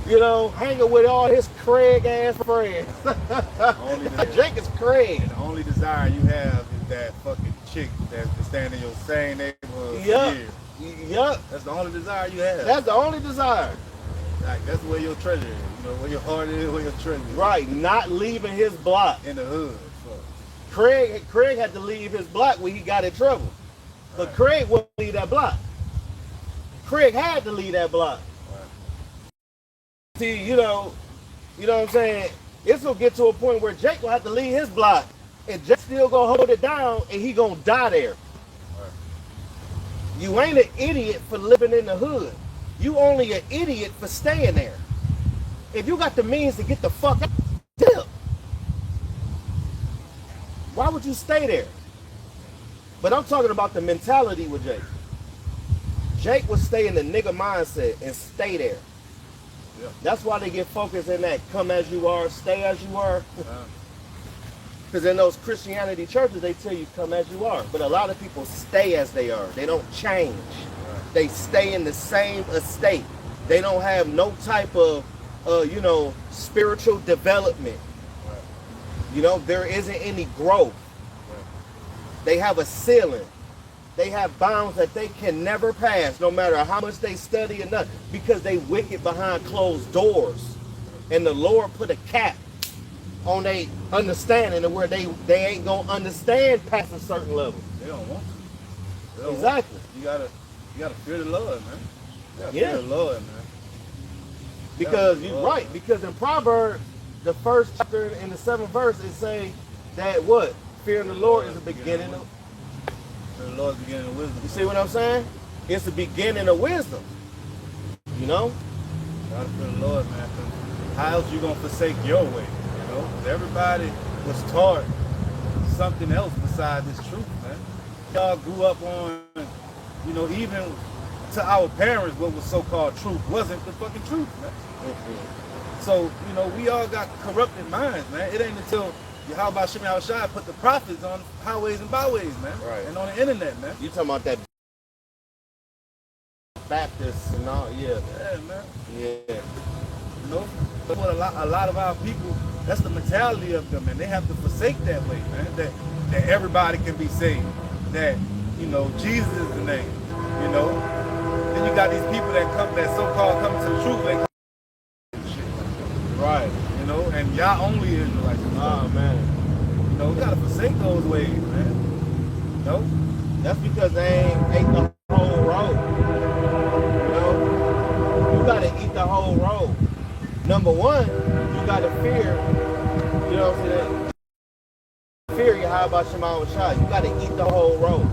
You know, hanging with all his Craig ass friends. Only the, Jake is Craig. and the only desire you have is that fucking chick that's been staying in your same neighborhood for Yup. years. Yup. That's the only desire you have. That's the only desire. Like, that's where your treasure is. You know, where your heart is, where your treasure is. Right, not leaving his block. In the hood. So, Craig had to leave his block when he got in trouble. But Right. Craig wouldn't leave that block. Craig had to leave that block. right. See, you know what I'm saying? It's gonna get to a point where Jake will have to leave his block, and Jake still gonna hold it down, and he gonna die there. Right. You ain't an idiot for living in the hood. You only an idiot for staying there. If you got the means to get the fuck out, dip. Why would you stay there? But I'm talking about the mentality with Jake. Jake would stay in the nigga mindset and stay there. Yeah. That's why they get focused in that come as you are, stay as you are. Uh, Because in those Christianity churches, they tell you come as you are. But a lot of people stay as they are. They don't change. right. They stay in the same estate. They don't have no type of, spiritual development. Right. You know, there isn't any growth. Right. They have a ceiling. They have bounds that they can never pass, no matter how much they study or not, because they wicked behind closed doors. And the Lord put a cap on their understanding of where they ain't gonna understand past a certain level. They don't want to. They don't Exactly. want to. You gotta fear the Lord, man. You gotta Yeah. fear the Lord, man. Because Yeah. you're right. Because in Proverbs, the first chapter in the 7th verse, it say that what? Fearing the Lord is the beginning of. Fear the Lord is the beginning of wisdom. You see what I'm saying? It's the beginning of wisdom. You know? You gotta fear the Lord, man. 'Cause how else you gonna forsake your way? You know, 'cause everybody was taught something else besides this truth, man. Y'all grew up on, even to our parents, what was so-called truth wasn't the fucking truth, man. So, we all got corrupted minds, man. It ain't until Yahweh Shem Shai put the prophets on highways and byways, man. Right. And on the internet, man. You talking about that Baptist and all? Yeah. Yeah, man. Yeah. That's what a lot of our people, that's the mentality of them, and they have to forsake that way, man. That everybody can be saved. That, Jesus is the name. Then you got these people that so-called come to the truth, they come to shit. Right. And y'all only Israelites. Oh man. We gotta forsake those ways, man. That's because they ain't the whole road. You gotta eat the whole road. Number one, you gotta fear, you know what I'm saying? Fear Yahweh Shema Shai. You gotta eat the whole road.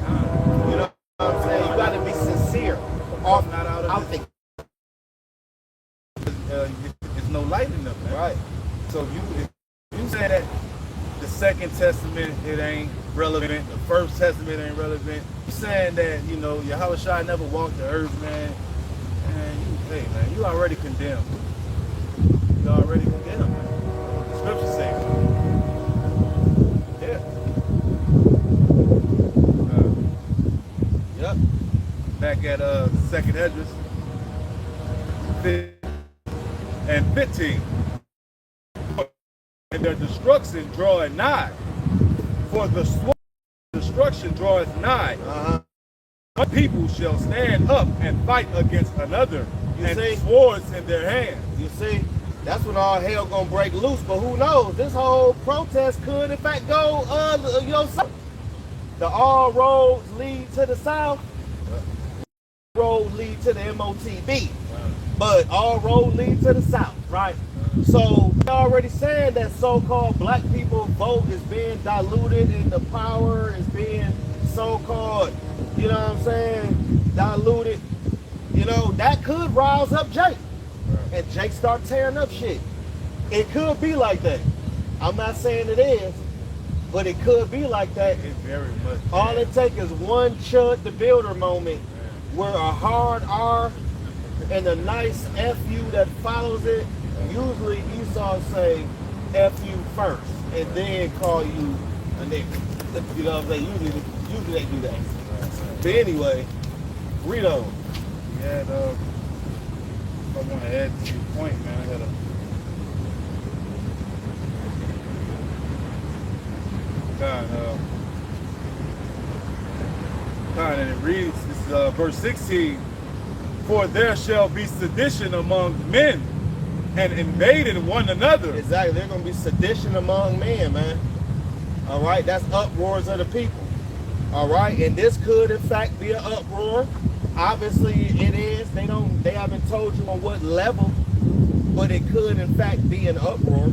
You know what I'm saying? You gotta be sincere. Off not out of Out this. the It's no light in them, man. right. So if you say that the Second Testament, it ain't relevant, the First Testament ain't relevant, you saying that, Yahweh Shai never walked the earth, man, and you already condemned. You already condemned, man. The scriptures say it. Yep. Back at Second Esdras 15. And their destruction draweth nigh. For the sword of destruction draweth nigh. Uh-huh. One people shall stand up and fight against another, You and see? swords in their hands. You see, that's when all hell gonna break loose. But who knows? This whole protest could, in fact, go, south. The all roads lead to the south. Roads lead to the MOTB. But all roads lead to the south, right? So they're already saying that so-called black people vote is being diluted and the power is being so-called, you know what I'm saying, diluted. You know, that could rise up Jake. And Jake start tearing up shit. It could be like that. I'm not saying it is, but it could be like that. It very much. All it takes is one Chud the Builder moment where a hard R and a nice FU that follows it. Usually Esau say FU first and then call you a nigga. You know what I'm saying? Usually they do that. But anyway, Rito. Yeah, though. If I want to add to your point, man, I gotta. And it reads, this is verse 16, for there shall be sedition among men and invading one another. Exactly, there's going to be sedition among men, man. All right, that's uproars of the people. All right, and this could in fact be an uproar. Obviously it is. They haven't told you on what level, but it could in fact be an uproar.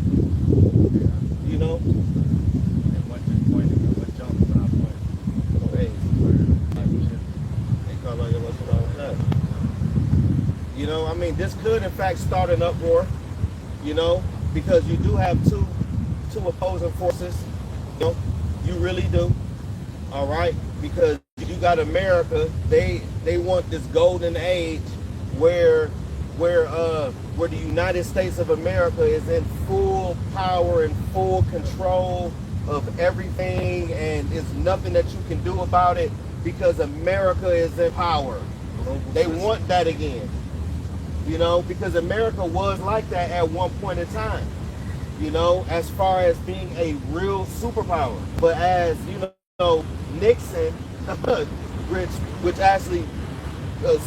You know? And one just pointed, one jumped when I pointed. They call on you what's wrong with that. You know, I mean, this could in fact start an uproar, you know, because you do have two opposing forces. You know, you really do. All right, because you got America. They want this golden age where the United States of America is in full power and full control of everything, and there's nothing that you can do about it because America is in power. They want that again, you know, because America was like that at one point in time, you know, as far as being a real superpower. But as you know, Nixon, which actually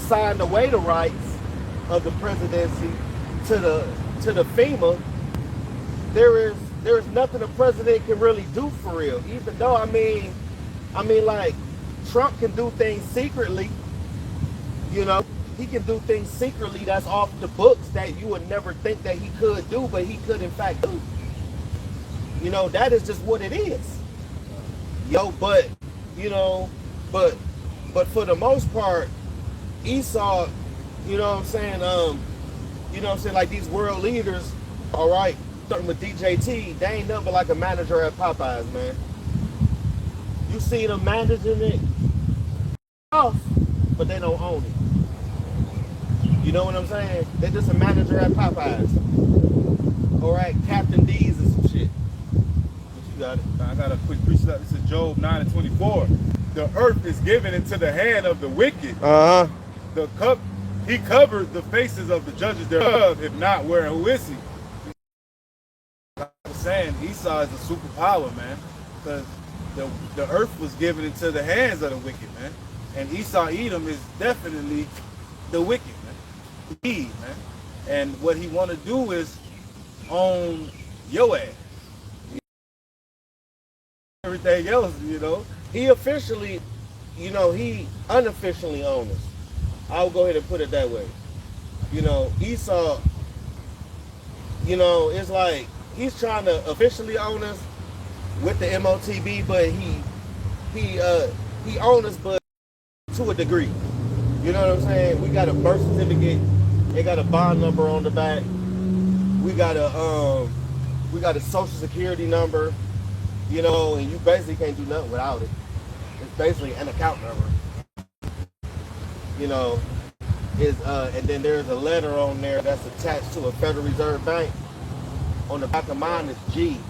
signed away the rights of the presidency to the FEMA, there is nothing a president can really do for real. Even though I mean like Trump can do things secretly, you know, he can do things secretly that's off the books that you would never think that he could do, but he could in fact do. You know, that is just what it is. Yo, but you know, but for the most part, Esau, you know what I'm saying, you know what I'm saying, like these world leaders, all right, starting with DJT, they ain't nothing but like a manager at Popeyes, man. You see them managing it off, but they don't own it. You know what I'm saying? They're just a manager at Popeyes. All right, Captain D's and some shit. But you got it. I got a quick precept. This is Job 9:24. The earth is given into the hand of the wicked. He covered the faces of the judges thereof. If not, where and who is he? Like I was saying, Esau is a superpower, man, because the earth was given into the hands of the wicked, man. And Esau Edom is definitely the wicked, man. He, man. And what he want to do is own your ass. Everything else, you know. He officially, you know, he unofficially owns us. I'll go ahead and put it that way. You know, Esau, you know, it's like he's trying to officially own us with the MOTB, but he owns us, but to a degree. You know what I'm saying? We got a birth certificate. They got a bond number on the back. We got a social security number. You know, and you basically can't do nothing without it. It's basically an account number. You know, and then there's a letter on there that's attached to a Federal Reserve Bank. On the back of mine is G. You know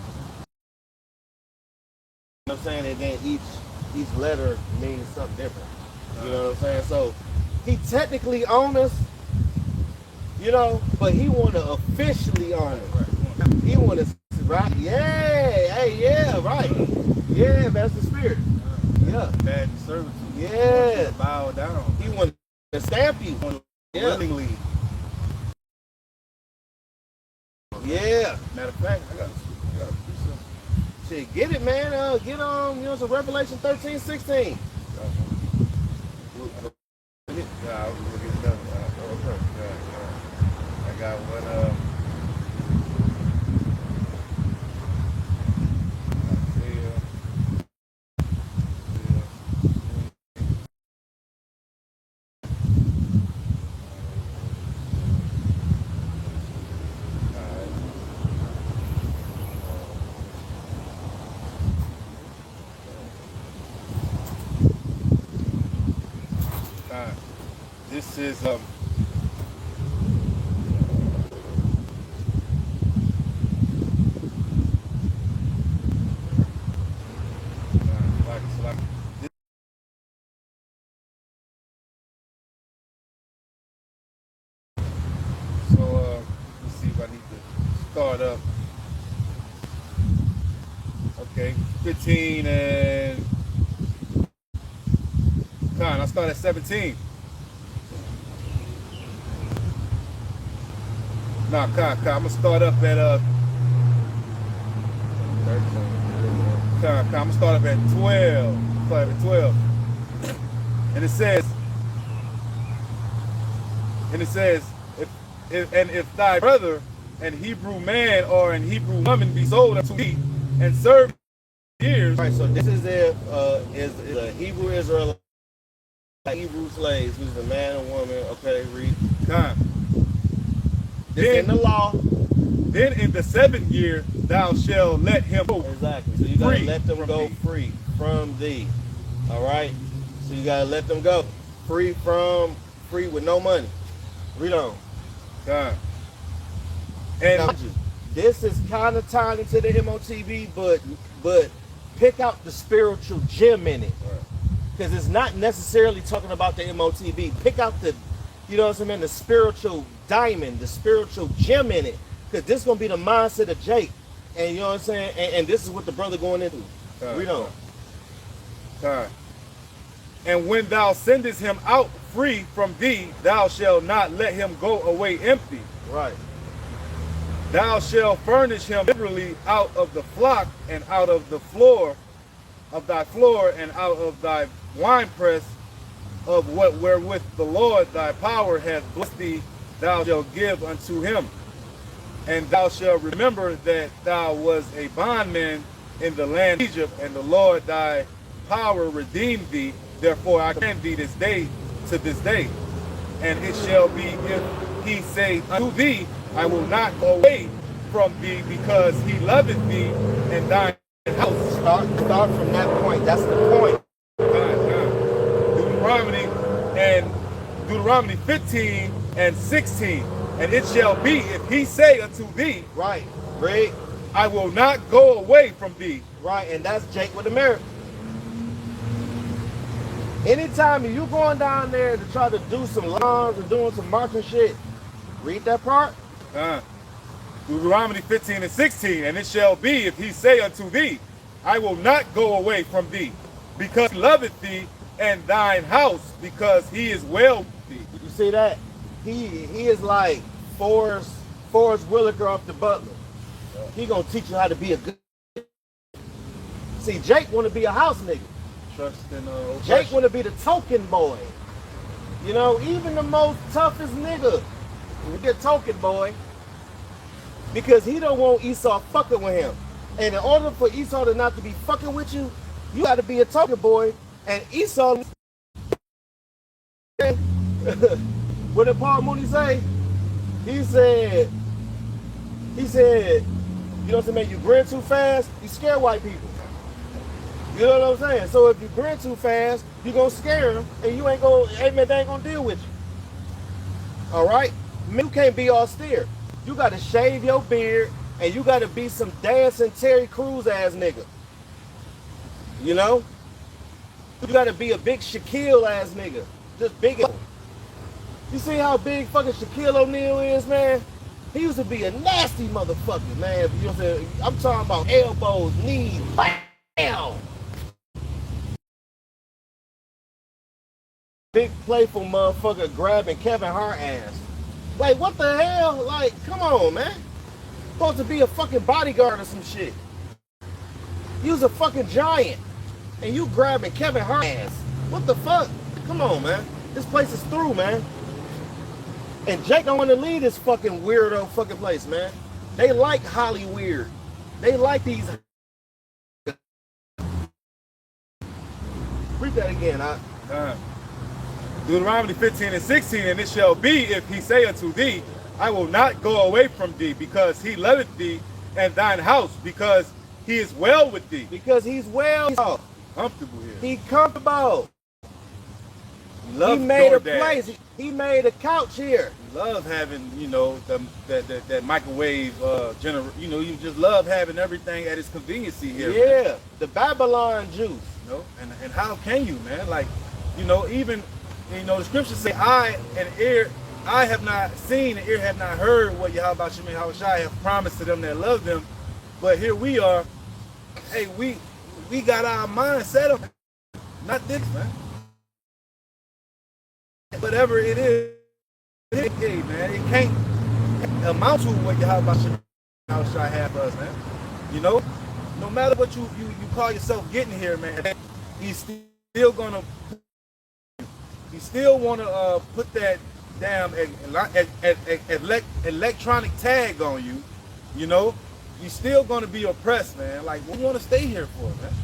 what I'm saying? And then each letter means something different. You know what I'm saying? So he technically owns us, you know, but he want to officially own us. He want to, right? Yeah, hey, yeah, right. Yeah, that's the spirit. Yeah. Bad servitude. Yeah. Bow down. He want to stamp you. Yeah. Willingly. Yeah. Matter of fact, I got a precept. Shit, get it, man. Get on, you know, some Revelation 13:16. Yeah, I was looking at another. This is let's see if I need to start up. Okay, 15 and I start at 17. Nah, I'm gonna start up at 13. I'm gonna start up at 12. Start at 12. And it says, if thy brother and Hebrew man or an Hebrew woman be sold unto thee and served years. All right, so this is is a Hebrew Israelite, Hebrew slaves, who's a man and woman. Okay, read. This in the law. Then in the 7th year thou shalt let him go. Exactly. So you gotta let them go free from thee. All right. So you gotta let them go free with no money. Read on. And this is kind of tied into the MOTB, but pick out the spiritual gem in it, because it's not necessarily talking about the MOTB. Pick out the, you know what I'm saying, the spiritual diamond, the spiritual gem in it, because this is gonna be the mindset of Jake, and you know what I'm saying, and this is what the brother going into. Read on. And when thou sendest him out free from thee, thou shalt not let him go away empty. Right. Thou shalt furnish him liberally out of the flock and out of the floor of thy floor and out of thy winepress of what wherewith the Lord thy power hath blessed thee, thou shalt give unto him. And thou shalt remember that thou was a bondman in the land of Egypt, and the Lord thy power redeemed thee. Therefore I command thee this day to this day. And it shall be, if he say unto thee, I will not go away from thee, because he loveth thee and thine house. Start from that point. That's the point. Deuteronomy 15 and 16. And it shall be, if he say unto thee, right, read, I will not go away from thee. Right, and that's Jake with America. Anytime you going down there to try to do some lines and doing some marching shit, read that part. Deuteronomy 15 and 16. And it shall be, if he say unto thee, I will not go away from thee, because he loveth thee and thine house, because he is well with thee. You see that? He is like Forrest Whitaker off the Butler. He gonna teach you how to be a good. See, Jake want to be a house nigga. Trust in Jake want to be the token boy. You know, even the most toughest nigga will be a token boy, because he don't want Esau fucking with him. And in order for Esau to not to be fucking with you, you got to be a token boy. And Esau, what did Paul Mooney say? He said, you know what I'm saying, you grin too fast, you scare white people. You know what I'm saying? So if you grin too fast, you gonna scare them, and they ain't gonna deal with you. All right? You can't be austere. You gotta shave your beard, and you gotta be some dancing Terry Crews ass nigga. You know? You gotta be a big Shaquille ass nigga. Just big. You see how big fucking Shaquille O'Neal is, man? He used to be a nasty motherfucker, man. You know what I'm saying? I'm talking about elbows, knees, bam! Big playful motherfucker grabbing Kevin Hart ass. Like, what the hell? Like, come on, man. Supposed to be a fucking bodyguard or some shit. You was a fucking giant, and you grabbing Kevin Hart ass. What the fuck? Come on, man. This place is through, man. And Jake don't want to leave this fucking weirdo fucking place, man. They like Holly weird. They like these. Read that again. Deuteronomy 15 and 16. And it shall be, if he say unto thee, I will not go away from thee, because he loveth thee and thine house, because he is well with thee. Because he's well. Comfortable here. He comfortable. He He loves made a DoorDash. place. He made a couch here. He loves having, you know, that microwave you know, you just love having everything at his conveniency here. Man. Yeah, the Babylon juice. You know, and how can you, man? Like, you know, even, you know, the scriptures say, I have not seen, and ear have not heard what Yahweh Shemay Hawashai have promised to them that love them. But here we are. Hey, we got our mind set up. Not this, man. Whatever it is, hey, man, it can't amount to what Yahweh Shemay Hawashai have for us, man. You know, no matter what you call yourself getting here, man, he's still gonna put that damn electronic tag on you. You know, you're still gonna be oppressed, man. Like, what do you want to stay here for, man?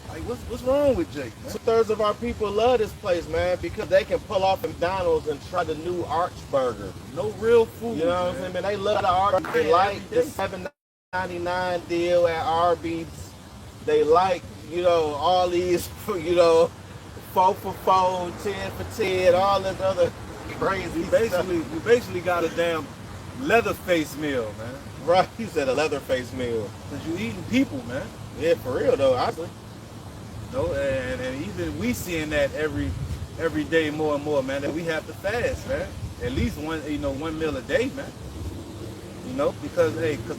Like, what's wrong with Jake, man? 2/3 of our people love this place, man, because they can pull off McDonald's and try the new Arch Burger. No real food. You know what I'm saying, man? They love the Arch. They like the $7.99 deal at Arby's. They like, you know, all these, you know, 4 for 4, 10 for 10, all this other crazy You stuff. basically got a damn Leatherface meal, man. Right, you said a Leatherface meal. Cause you eating people, man. Yeah, for real though, honestly. No, and even we seeing that every day more and more, man. That we have to fast, man. At least one meal a day, man. You know, because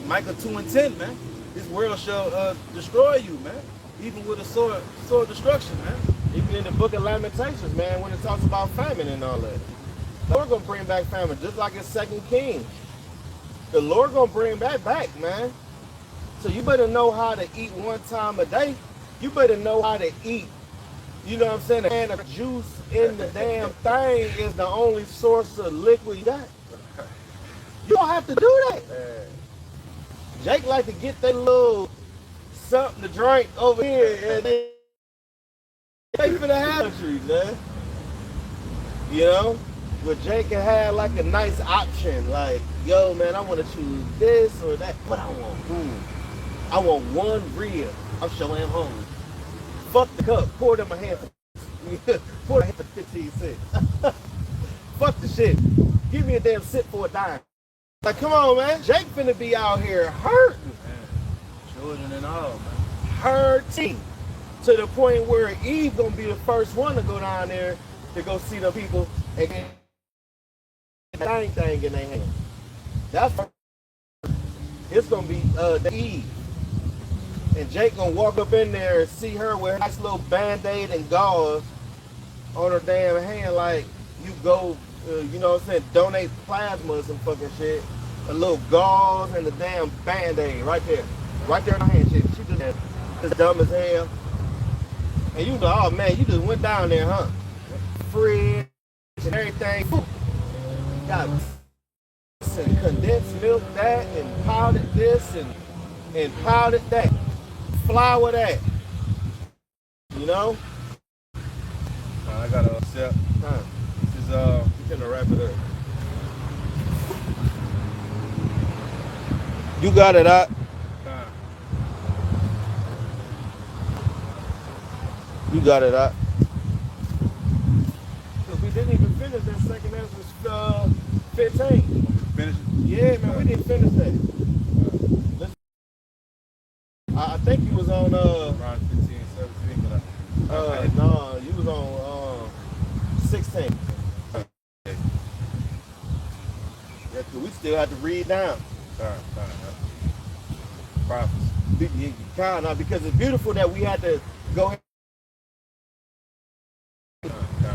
Micah 2:10, man. This world shall destroy you, man. Even with a sword destruction, man. Even in the book of Lamentations, man, when it talks about famine and all that. The Lord gonna bring back famine, just like in 2 Kings. The Lord gonna bring that back, man. So you better know how to eat one time a day. You better know how to eat. You know what I'm saying? The can of juice in the damn thing is the only source of liquid you got. You don't have to do that. Jake like to get that little something to drink over here and then Jake for the country, man. You know? But Jake can have like a nice option, like, yo man, I want to choose this or that, but I want food. I want one rib. I'm sure I'm hungry. Fuck the cup. Pour it in my hand. Pour it in my hand for 15 cents. Fuck the shit. Give me a damn sip for a dime. Like, come on, man. Jake finna be out here hurting. Man. Children and all, man. Hurting. To the point where Eve gonna be the first one to go down there to go see the people and get that thing in their hand. That's it's gonna be the Eve. And Jake gonna walk up in there and see her with a nice little band-aid and gauze on her damn hand, like you go, you know what I'm saying, donate plasma or some fucking shit. A little gauze and a damn band-aid right there. Right there in her hand, shit. She just that. It's dumb as hell. And you know, oh man, you just went down there, huh? Fridge and everything. Got and condensed milk that and powdered this and powdered that. Flour that. You know? I got to accept. This is You finna wrap it up. You got it up. You got it up. Cause we didn't even finish that second Ezra 15. finish it. Yeah, man, we didn't finish that. I think you was on Around 15, 17, but no, you was on 16. Yeah, cause we still have to read down. Prophecy. Kind of, because it's beautiful that we had to go ahead.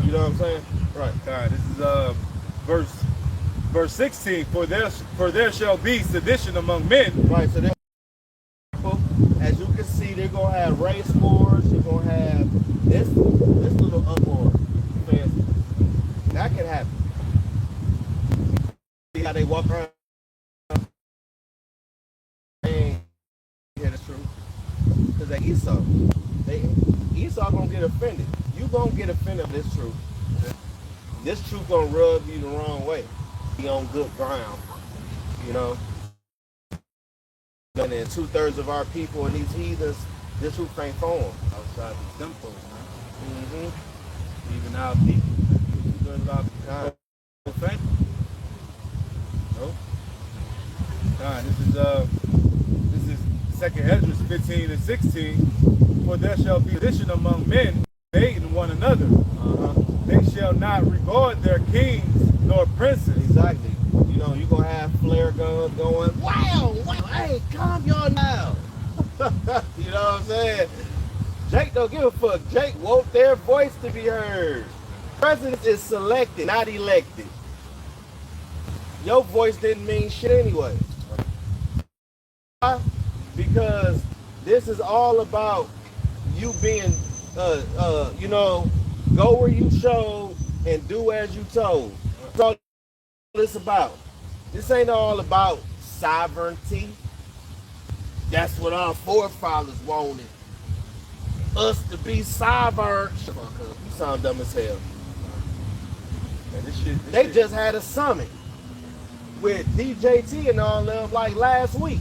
You know what I'm saying? Right. This is verse 16. For there shall be sedition among men. Right. So as you can see, they're gonna have race wars. You're gonna have this little uproar. Fancy. That can happen. See how they walk around. And yeah, that's true. Cause they Esau. Esau gonna get offended. You gonna get offended if this truth. This truth gonna rub you the wrong way. Be on good ground. You know? And then 2/3 of our people and these heathens, this truth ain't for them. Outside the temple, man. Mm-hmm. Even our people. without God. offense. No. God, this is Second Ezra 15 and 16. For there shall be division among men, hating one another. Uh-huh. They shall not regard their kings nor princes. Exactly. You know, you're gonna have flare guns going, wow, hey, calm y'all now. You know what I'm saying? Jake don't give a fuck. Jake want their voice to be heard. President is selected, not elected. Your voice didn't mean shit anyway. Why? Because this is all about you being, you know, go where you showed and do as you told. That's all it's about. This ain't all about sovereignty. That's what our forefathers wanted. Us to be sovereign. Shut up, cuz. You sound dumb as hell. Man, this shit, They just had a summit with DJT and all them like last week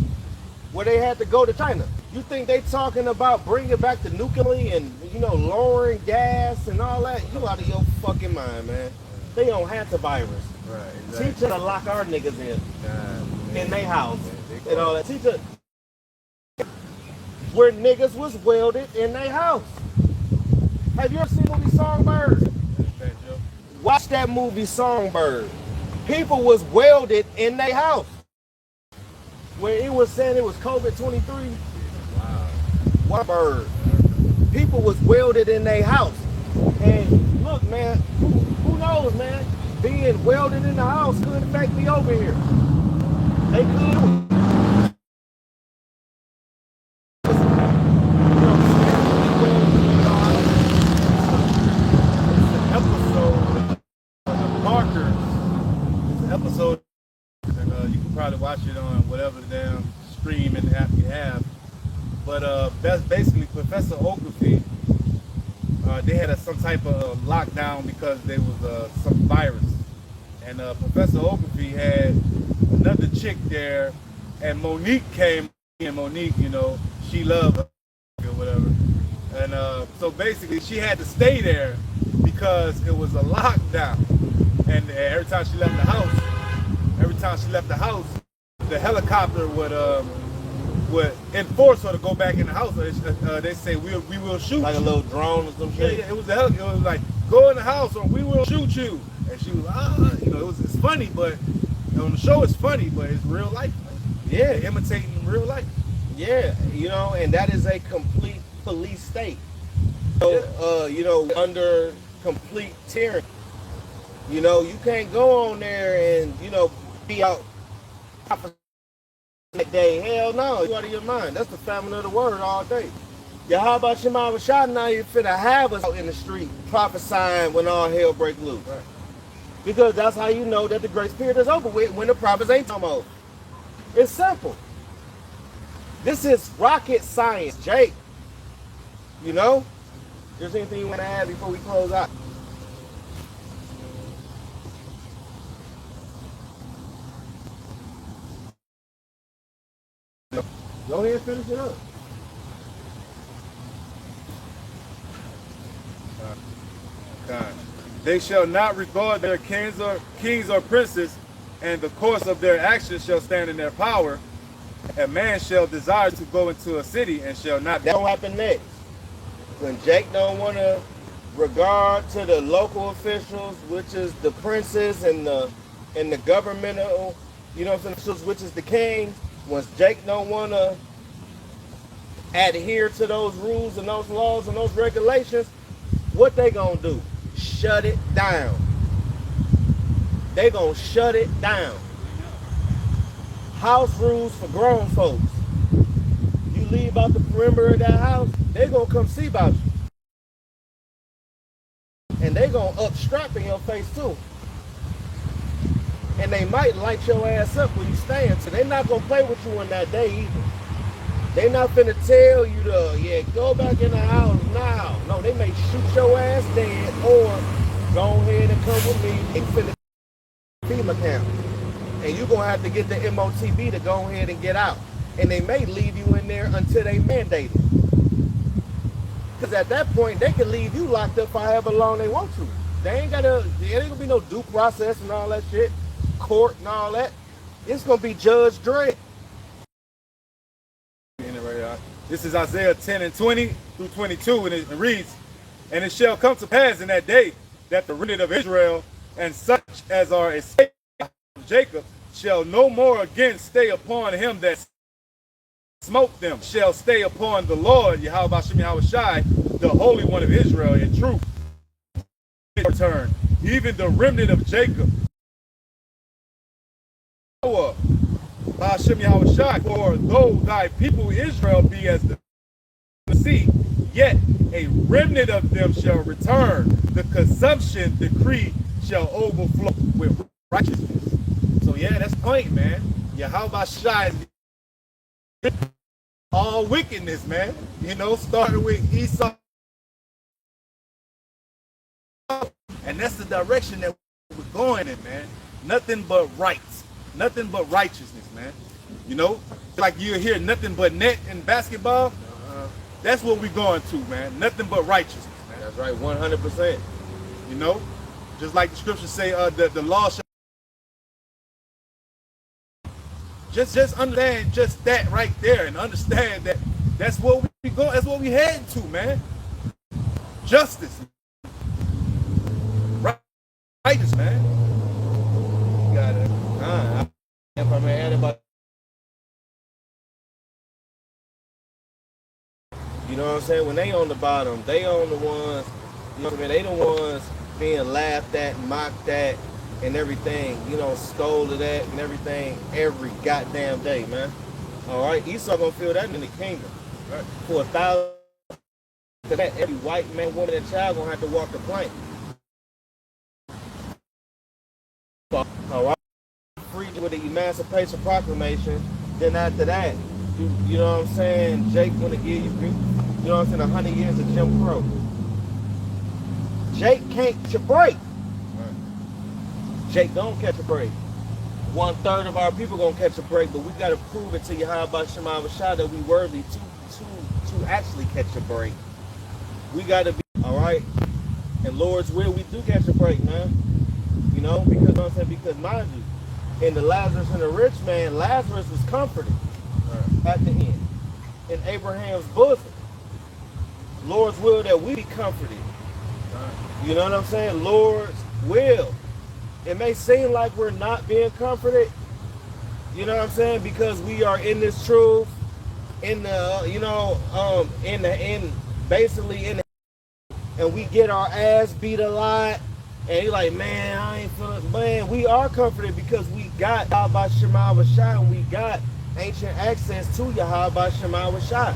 where they had to go to China. You think they talking about bringing back the nuclear and, you know, lowering gas and all that? You out of your fucking mind, man. They on hantavirus. right, Teach exactly. us to lock our niggas in God, in their house They and all that. Teach us where niggas was welded in their house. Have you ever seen the movie Songbird? Fat Joe. Watch that movie Songbird. People was welded in their house. Where it was saying it was COVID-23, Wow. what bird? People was welded in their house. And look, man, who knows, man? Being welded in the house could affect me over here. They could. Episode of the Markers. It's an episode, and you can probably watch it on whatever the damn streaming app you have. But that's basically Professor Ogilvy. They had some type of lockdown because there was some virus, and Professor Ogilvy had another chick there, and Monique came. And Monique, you know, she loved her or whatever, and so basically she had to stay there because it was a lockdown, and every time she left the house, the helicopter would enforce her to go back in the house. They say we will shoot Like a you. little drone or some Yeah, shit. yeah, it was like go in the house or we will shoot you. And she was you know, it's funny, but on the show it's funny, but it's real life. Yeah, They're imitating real life. yeah, you know, and that is a complete police state. So, you know, under complete tyranny. You know, you can't go on there and, you know, be out that day. Hell no, you out of your mind. That's the family of the word all day. Yeah, how about Shema Rashad now you finna have us out in the street prophesying when all hell break loose? Right. Because that's how you know that the grace period is over with when the prophets ain't come over. It's simple. This is rocket science, Jake. You know? There's anything you want to add before we close out? Go ahead and finish it up. God. They shall not regard their kings or princes, and the course of their actions shall stand in their power. A man shall desire to go into a city and shall not. That don't happen next. When Jake don't want to regard to the local officials, which is the princes and the governmental, you know what I'm saying, which is the king. Once Jake don't want to adhere to those rules and those laws and those regulations, what they gonna do? Shut it down. They gonna shut it down. House rules for grown folks. You leave out the perimeter of that house, they gonna come see about you. And they gonna up strap in your face too. And they might light your ass up when you stand. So they not gonna play with you on that day either. They not finna tell you to, go back in the house now. No, they may shoot your ass dead or go ahead and come with me and finna FEMA camp. And you're gonna have to get the MOTB to go ahead and get out. And they may leave you in there until they mandate it. Because at that point, they can leave you locked up for however long they want to. They ain't gotta. There ain't gonna be no due process and all that shit, court and all that. It's gonna be Judge Dredd. This is Isaiah 10 and 20 through 22, and it reads, "And it shall come to pass in that day that the remnant of Israel and such as are escaped of Jacob shall no more again stay upon him that smote them, shall stay upon the Lord, Yahweh Shem Yahushai, the Holy One of Israel, in truth. Return, even the remnant of Jacob. Hashem Yahushai, for though thy people Israel be as the sea, yet a remnant of them shall return. The consumption decree shall overflow with righteousness." So yeah, that's the point, man. Yahweh Shai is all wickedness, man. You know, starting with Esau. And that's the direction that we're going in, man. Nothing but rights. Nothing but righteousness, man. You know, like you hear nothing but net in basketball. That's what we're going to, man. Nothing but righteousness, man. That's right, 100%. You know, just like the scriptures say, the law shall. Just understand just that right there, and understand that that's what we go. That's what we heading to, man. Justice, righteousness, man. You got it. If I may add about, you know what I'm saying? When they on the bottom, they on the ones, you know what I mean? They the ones being laughed at, mocked at, and everything, you know, scolded at and everything every goddamn day, man. All right, Esau gonna feel that in the kingdom. Right? For 1,000, to that, every white man, woman, and child gonna have to walk the plank. All right, free with the Emancipation Proclamation. Then after that, you know what I'm saying? Jake gonna give you know what I'm saying, 100 years of Jim Crow. Jake can't catch a break. Jake don't catch a break. 1/3 of our people gonna catch a break, but we gotta prove it to Yahweh Shem Yahushai that we worthy to actually catch a break. We gotta be all right. And Lord's will, we do catch a break, man. You know, because you know what I'm saying, because mind you, in the Lazarus and the rich man, Lazarus was comforted at the end in Abraham's bosom. Lord's will that we be comforted. You know what I'm saying? Lord's will. It may seem like we're not being comforted, you know what I'm saying, because we are in this truth, in the, you know, and we get our ass beat a lot, and you're like, man, I ain't feeling, man, we are comforted because we got Yahweh Shem Yahushai, and we got ancient access to Yahweh Shem Yahushai.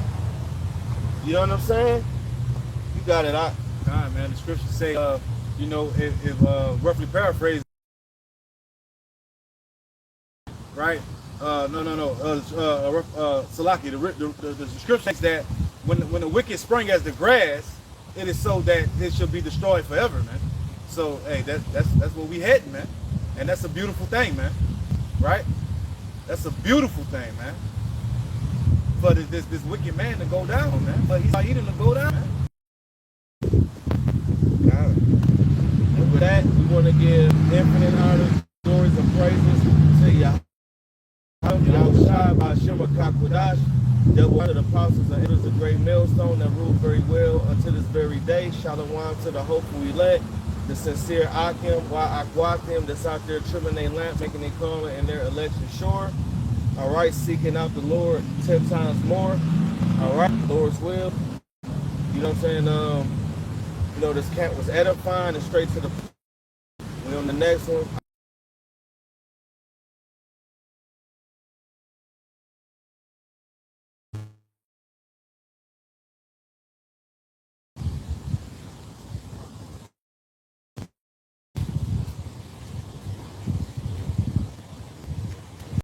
You know what I'm saying? You got it out. All right, man. The scriptures say, you know, if roughly paraphrased, right? Salaki, the scripture says that when the wicked spring as the grass, it is so that it shall be destroyed forever, man. So, hey, that's what we heading, man. And that's a beautiful thing, man. Right? That's a beautiful thing, man. For this wicked man to go down, man. But he's eating to go down, man. And with that, we want to give infinite honor, glories, and praises to Yahweh by Shema Kakwadash, that one of the apostles and elders, the great millstone that ruled very well until this very day. Shalom to the hopeful elect, the sincere Akim, Akwakim, that's out there trimming their lamp, making their calling and their election sure. All right, seeking out the Lord 10 times more. All right, Lord's will. You know what I'm saying? You know, this camp was edifying and straight to the. We on the next one.